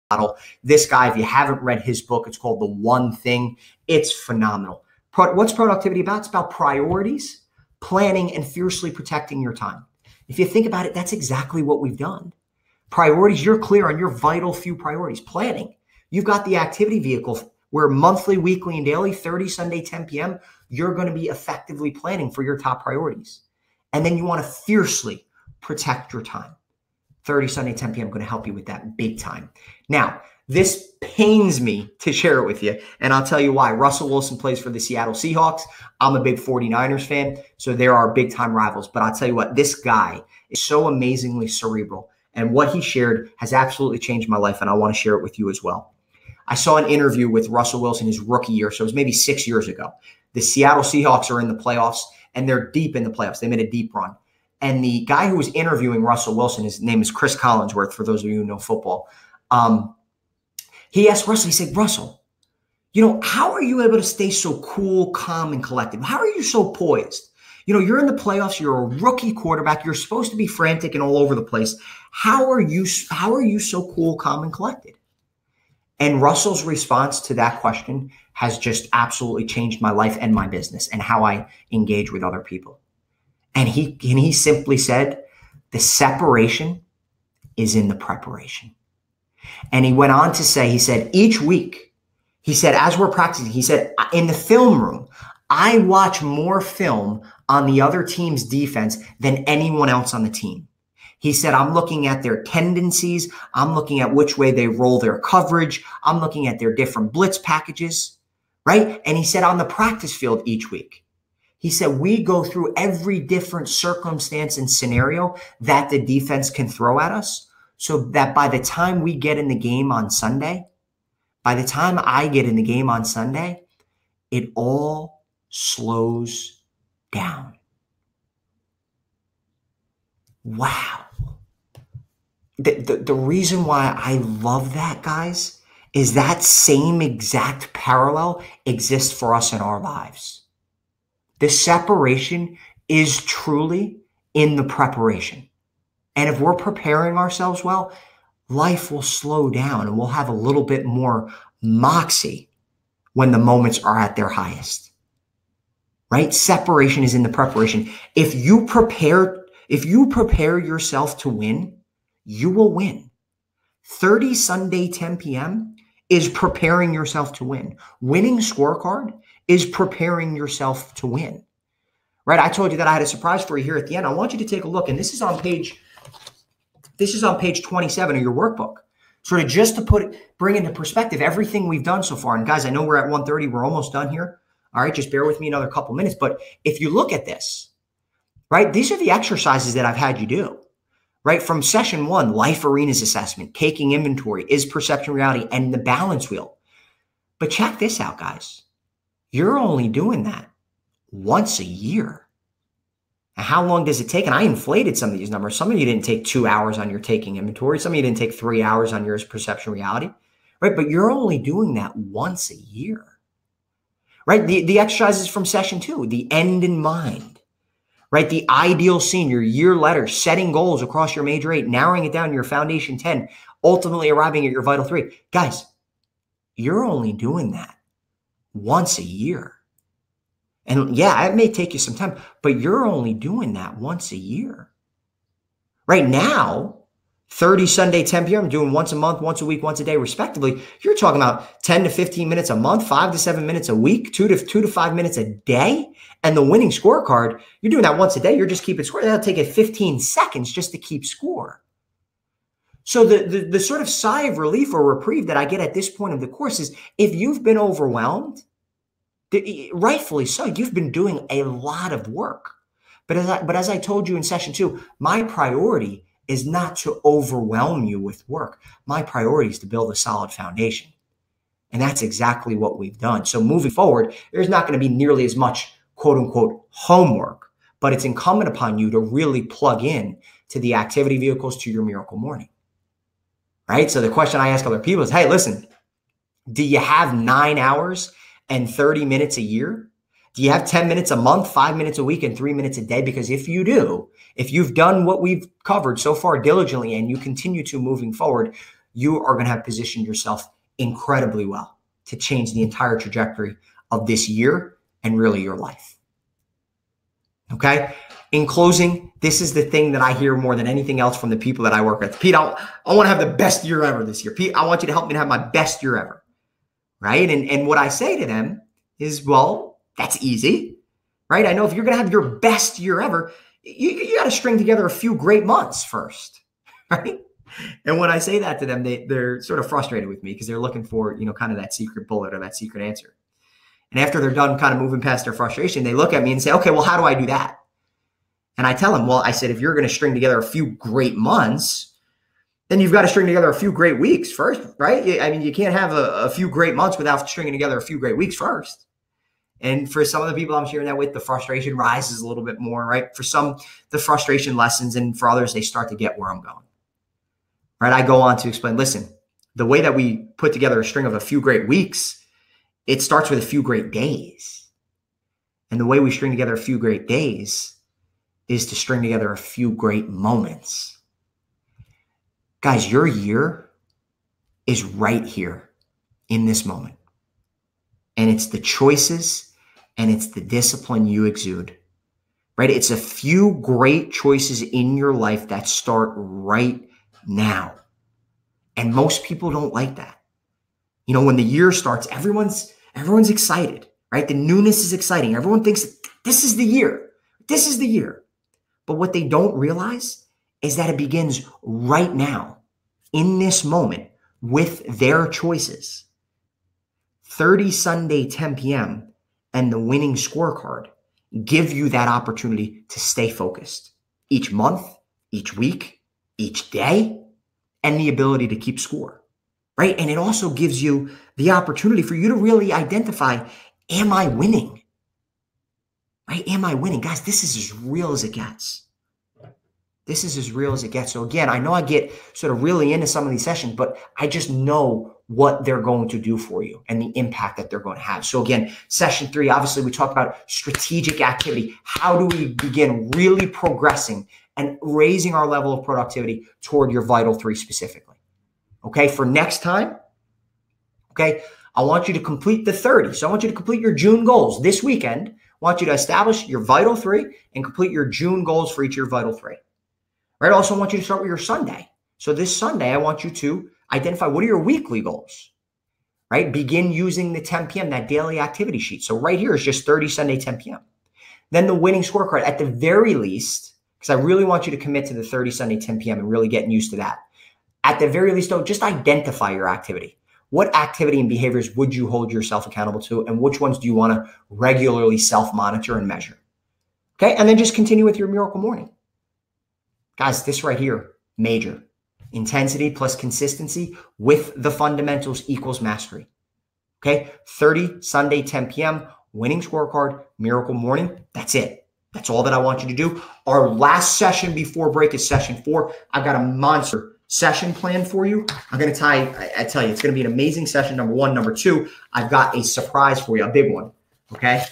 model. This guy, if you haven't read his book, it's called The One Thing. It's phenomenal. What's productivity about? It's about priorities, planning, and fiercely protecting your time. If you think about it, that's exactly what we've done. Priorities, you're clear on your vital few priorities. Planning. You've got the activity vehicle where monthly, weekly, and daily, 30 Sunday, 10 p.m., you're going to be effectively planning for your top priorities. And then you want to fiercely protect your time. 30 Sunday, 10 p.m. going to help you with that big time. Now, this pains me to share it with you, and I'll tell you why. Russell Wilson plays for the Seattle Seahawks. I'm a big 49ers fan, so they're our big-time rivals. But I'll tell you what, this guy is so amazingly cerebral, and what he shared has absolutely changed my life, and I want to share it with you as well. I saw an interview with Russell Wilson his rookie year, so it was maybe 6 years ago. The Seattle Seahawks are in the playoffs, and they're deep in the playoffs. They made a deep run. And the guy who was interviewing Russell Wilson, his name is Chris Collinsworth, for those of you who know football. He asked Russell, he said, Russell, how are you able to stay so cool, calm, and collected? How are you so poised? You're in the playoffs. You're a rookie quarterback. You're supposed to be frantic and all over the place. How are you so cool, calm, and collected? And Russell's response to that question has just absolutely changed my life and my business and how I engage with other people. And he simply said, the separation is in the preparation. And he went on to say, he said, each week, he said, as we're practicing, he said, in the film room, I watch more film on the other team's defense than anyone else on the team. He said, I'm looking at their tendencies. I'm looking at which way they roll their coverage. I'm looking at their different blitz packages, right? And he said, on the practice field each week, he said, we go through every different circumstance and scenario that the defense can throw at us, so that by the time we get in the game on Sunday, by the time I get in the game on Sunday, it all slows down. Wow. The reason why I love that, guys, is that same exact parallel exists for us in our lives. The separation is truly in the preparation. And if we're preparing ourselves well, life will slow down and we'll have a little bit more moxie when the moments are at their highest. Right? Separation is in the preparation. If you prepare yourself to win, you will win. 30 Sunday, 10 p.m. is preparing yourself to win. Winning scorecard is preparing yourself to win. Right? I told you that I had a surprise for you here at the end. I want you to take a look, and this is on page 27 of your workbook. Sort of just to bring into perspective everything we've done so far. And guys, I know we're at 1:30. We're almost done here. All right, just bear with me another couple minutes. But if you look at this, right, these are the exercises that I've had you do. Right, from session 1, life arenas assessment, taking inventory, is perception reality, and the balance wheel. But check this out, guys. You're only doing that once a year. Now, how long does it take? And I inflated some of these numbers. Some of you didn't take 2 hours on your taking inventory. Some of you didn't take 3 hours on yours perception reality. Right, but you're only doing that once a year. Right, the exercises from session 2, the end in mind. Right, the ideal scene, your year letter, setting goals across your major 8, narrowing it down to your foundation 10, ultimately arriving at your vital 3. Guys, you're only doing that once a year. And yeah, it may take you some time, but you're only doing that once a year. Right now, 30 Sunday, 10 p.m., doing once a month, once a week, once a day, respectively. You're talking about 10 to 15 minutes a month, 5 to 7 minutes a week, 2 to 5 minutes a day. And the winning scorecard, you're doing that once a day. You're just keeping score. That'll take you 15 seconds just to keep score. So the sort of sigh of relief or reprieve that I get at this point of the course is, if you've been overwhelmed, rightfully so, you've been doing a lot of work. But as I told you in session 2, my priority is not to overwhelm you with work. My priority is to build a solid foundation. And that's exactly what we've done. So moving forward, there's not going to be nearly as much quote unquote homework, but it's incumbent upon you to really plug in to the activity vehicles, to your miracle morning. Right? So the question I ask other people is, hey, listen, do you have 9 hours and 30 minutes a year? Do you have 10 minutes a month, 5 minutes a week, and 3 minutes a day? Because if you do, if you've done what we've covered so far diligently and you continue to moving forward, you are going to have positioned yourself incredibly well to change the entire trajectory of this year and really your life. Okay? In closing, this is the thing that I hear more than anything else from the people that I work with. Pete, I want to have the best year ever this year. Pete, I want you to help me to have my best year ever. Right? And what I say to them is, well, that's easy, right? I know if you're going to have your best year ever, you got to string together a few great months first, right? And when I say that to them, they're sort of frustrated with me because they're looking for, kind of that secret bullet or that secret answer. And after they're done kind of moving past their frustration, they look at me and say, okay, well, how do I do that? And I tell them, well, I said, if you're going to string together a few great months, then you've got to string together a few great weeks first, right? I mean, you can't have a few great months without stringing together a few great weeks first. And for some of the people I'm sharing that with, the frustration rises a little bit more, right? For some, the frustration lessens, and for others, they start to get where I'm going, right? I go on to explain, listen, the way that we put together a string of a few great weeks, it starts with a few great days. And the way we string together a few great days is to string together a few great moments. Guys, your year is right here in this moment. And it's the choices and it's the discipline you exude, right? It's a few great choices in your life that start right now. And most people don't like that. You know, when the year starts, everyone's excited, right? The newness is exciting. Everyone thinks this is the year. This is the year. But what they don't realize is that it begins right now, in this moment, with their choices. 30 Sunday, 10 p.m. and the winning scorecard give you that opportunity to stay focused each month, each week, each day, and the ability to keep score, right? And it also gives you the opportunity for you to really identify, am I winning? Right? Am I winning? Guys, this is as real as it gets. This is as real as it gets. So again, I know I get sort of really into some of these sessions, but I just know what they're going to do for you and the impact that they're going to have. So again, session 3, obviously we talked about strategic activity. How do we begin really progressing and raising our level of productivity toward your vital 3 specifically? Okay, for next time, okay, I want you to complete the 30. So I want you to complete your June goals this weekend. I want you to establish your vital 3 and complete your June goals for each of your vital 3. Right? I also want you to start with your Sunday. So this Sunday, I want you to identify what are your weekly goals, right? Begin using the 10 p.m., that daily activity sheet. So right here is just 30 Sunday, 10 p.m. Then the winning scorecard at the very least, because I really want you to commit to the 30 Sunday, 10 p.m. and really getting used to that. At the very least, though, just identify your activity. What activity and behaviors would you hold yourself accountable to? And which ones do you want to regularly self-monitor and measure? Okay. And then just continue with your miracle morning. Guys, this right here, major. Intensity plus consistency with the fundamentals equals mastery. Okay, 30 Sunday, 10 p.m., winning scorecard, miracle morning. That's it. That's all that I want you to do. Our last session before break is session 4. I've got a monster session plan for you. I'm going to I tell you, it's going to be an amazing session, number 1. Number 2, I've got a surprise for you, a big one. Okay,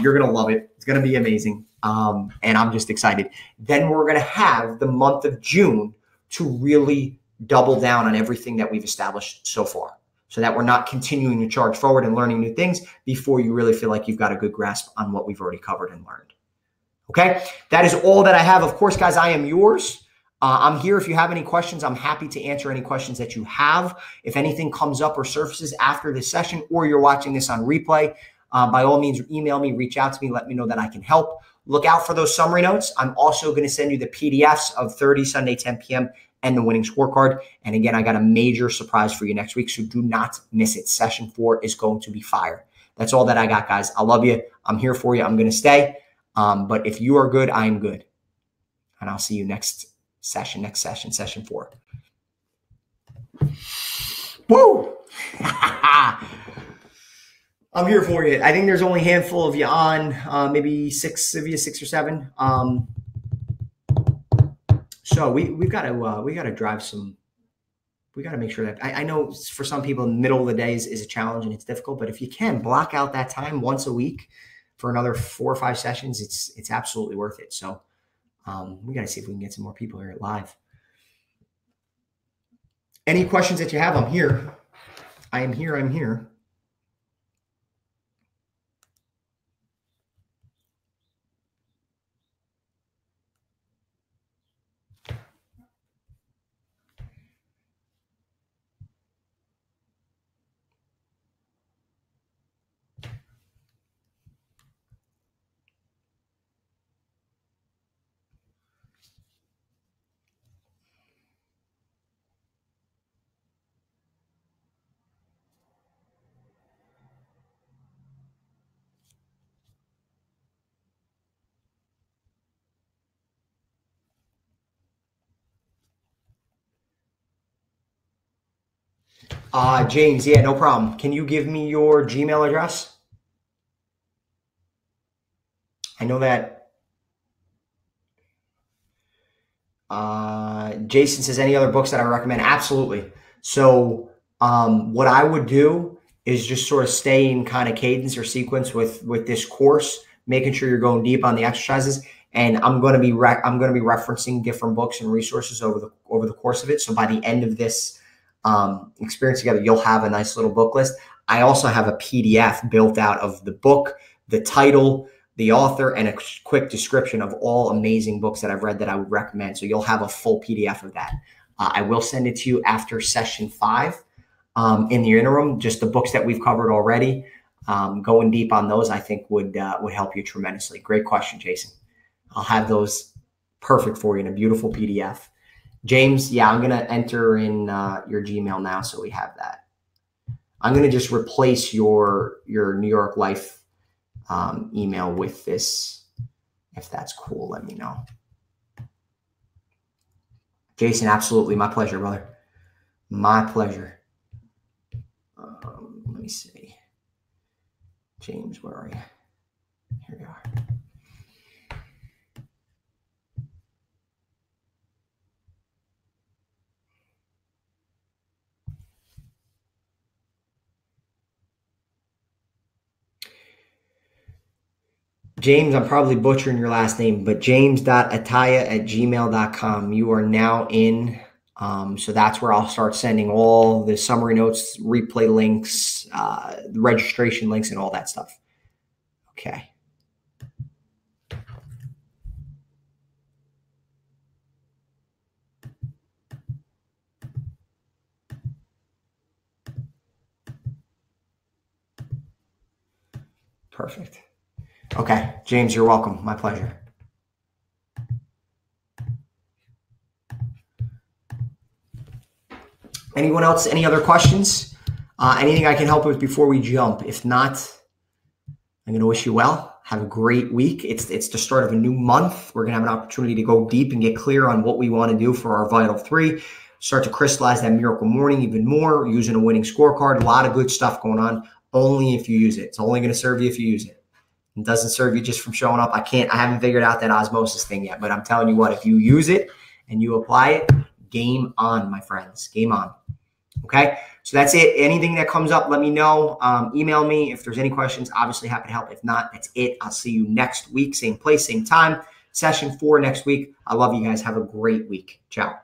you're going to love it. It's going to be amazing. And I'm just excited. Then we're going to have the month of June to really double down on everything that we've established so far so that we're not continuing to charge forward and learning new things before you really feel like you've got a good grasp on what we've already covered and learned. Okay, that is all that I have. Of course, guys, I am yours. I'm here. If you have any questions, I'm happy to answer any questions that you have. If anything comes up or surfaces after this session or you're watching this on replay, by all means, email me, reach out to me, let me know that I can help. Look out for those summary notes. I'm also going to send you the PDFs of 30 Sunday, 10 p.m. and the winning scorecard. And again, I got a major surprise for you next week, so do not miss it. Session 4 is going to be fire. That's all that I got, guys. I love you. I'm here for you. I'm going to stay. But if you are good, I'm good. And I'll see you next session, session 4. Woo! I'm here for you. I think there's only a handful of you on, maybe 6 of you, 6 or 7. So we've got to drive some. We got to make sure that I know for some people, the middle of the day is a challenge and it's difficult. But if you can block out that time once a week for another 4 or 5 sessions, it's absolutely worth it. So we got to see if we can get some more people here live. Any questions that you have? I'm here. I'm here. James, yeah, no problem. Can you give me your Gmail address? I know that Jason says, any other books that I recommend? Absolutely. So what I would do is just sort of stay in kind of cadence or sequence with this course, making sure you're going deep on the exercises. And I'm going to be referencing different books and resources over the course of it. So by the end of this experience together, you'll have a nice little book list. I also have a PDF built out of the book, the title, the author, and a quick description of all amazing books that I've read that I would recommend. So you'll have a full PDF of that. I will send it to you after session 5. In the interim, just the books that we've covered already, going deep on those, I think would help you tremendously. Great question, Jason. I'll have those perfect for you in a beautiful PDF. James, yeah, I'm going to enter in your Gmail now so we have that. I'm going to just replace your New York Life email with this. If that's cool, let me know. Jason, absolutely. My pleasure, brother. My pleasure. Let me see. James, where are you? Here you are. James, I'm probably butchering your last name, but james.ataya@gmail.com. You are now in. So that's where I'll start sending all the summary notes, replay links, the registration links, and all that stuff. Okay. Perfect. Okay, James, you're welcome. My pleasure. Anyone else? Any other questions? Anything I can help with before we jump? If not, I'm going to wish you well. Have a great week. It's the start of a new month. We're going to have an opportunity to go deep and get clear on what we want to do for our Vital 3. Start to crystallize that miracle morning even more, using a winning scorecard. A lot of good stuff going on, only if you use it. It's only going to serve you if you use it. It doesn't serve you just from showing up. I haven't figured out that osmosis thing yet, but I'm telling you what, if you use it and you apply it, game on, my friends, game on. Okay. So that's it. Anything that comes up, let me know. Email me if there's any questions. Obviously happy to help. If not, that's it. I'll see you next week. Same place, same time. Session 4 next week. I love you guys. Have a great week. Ciao.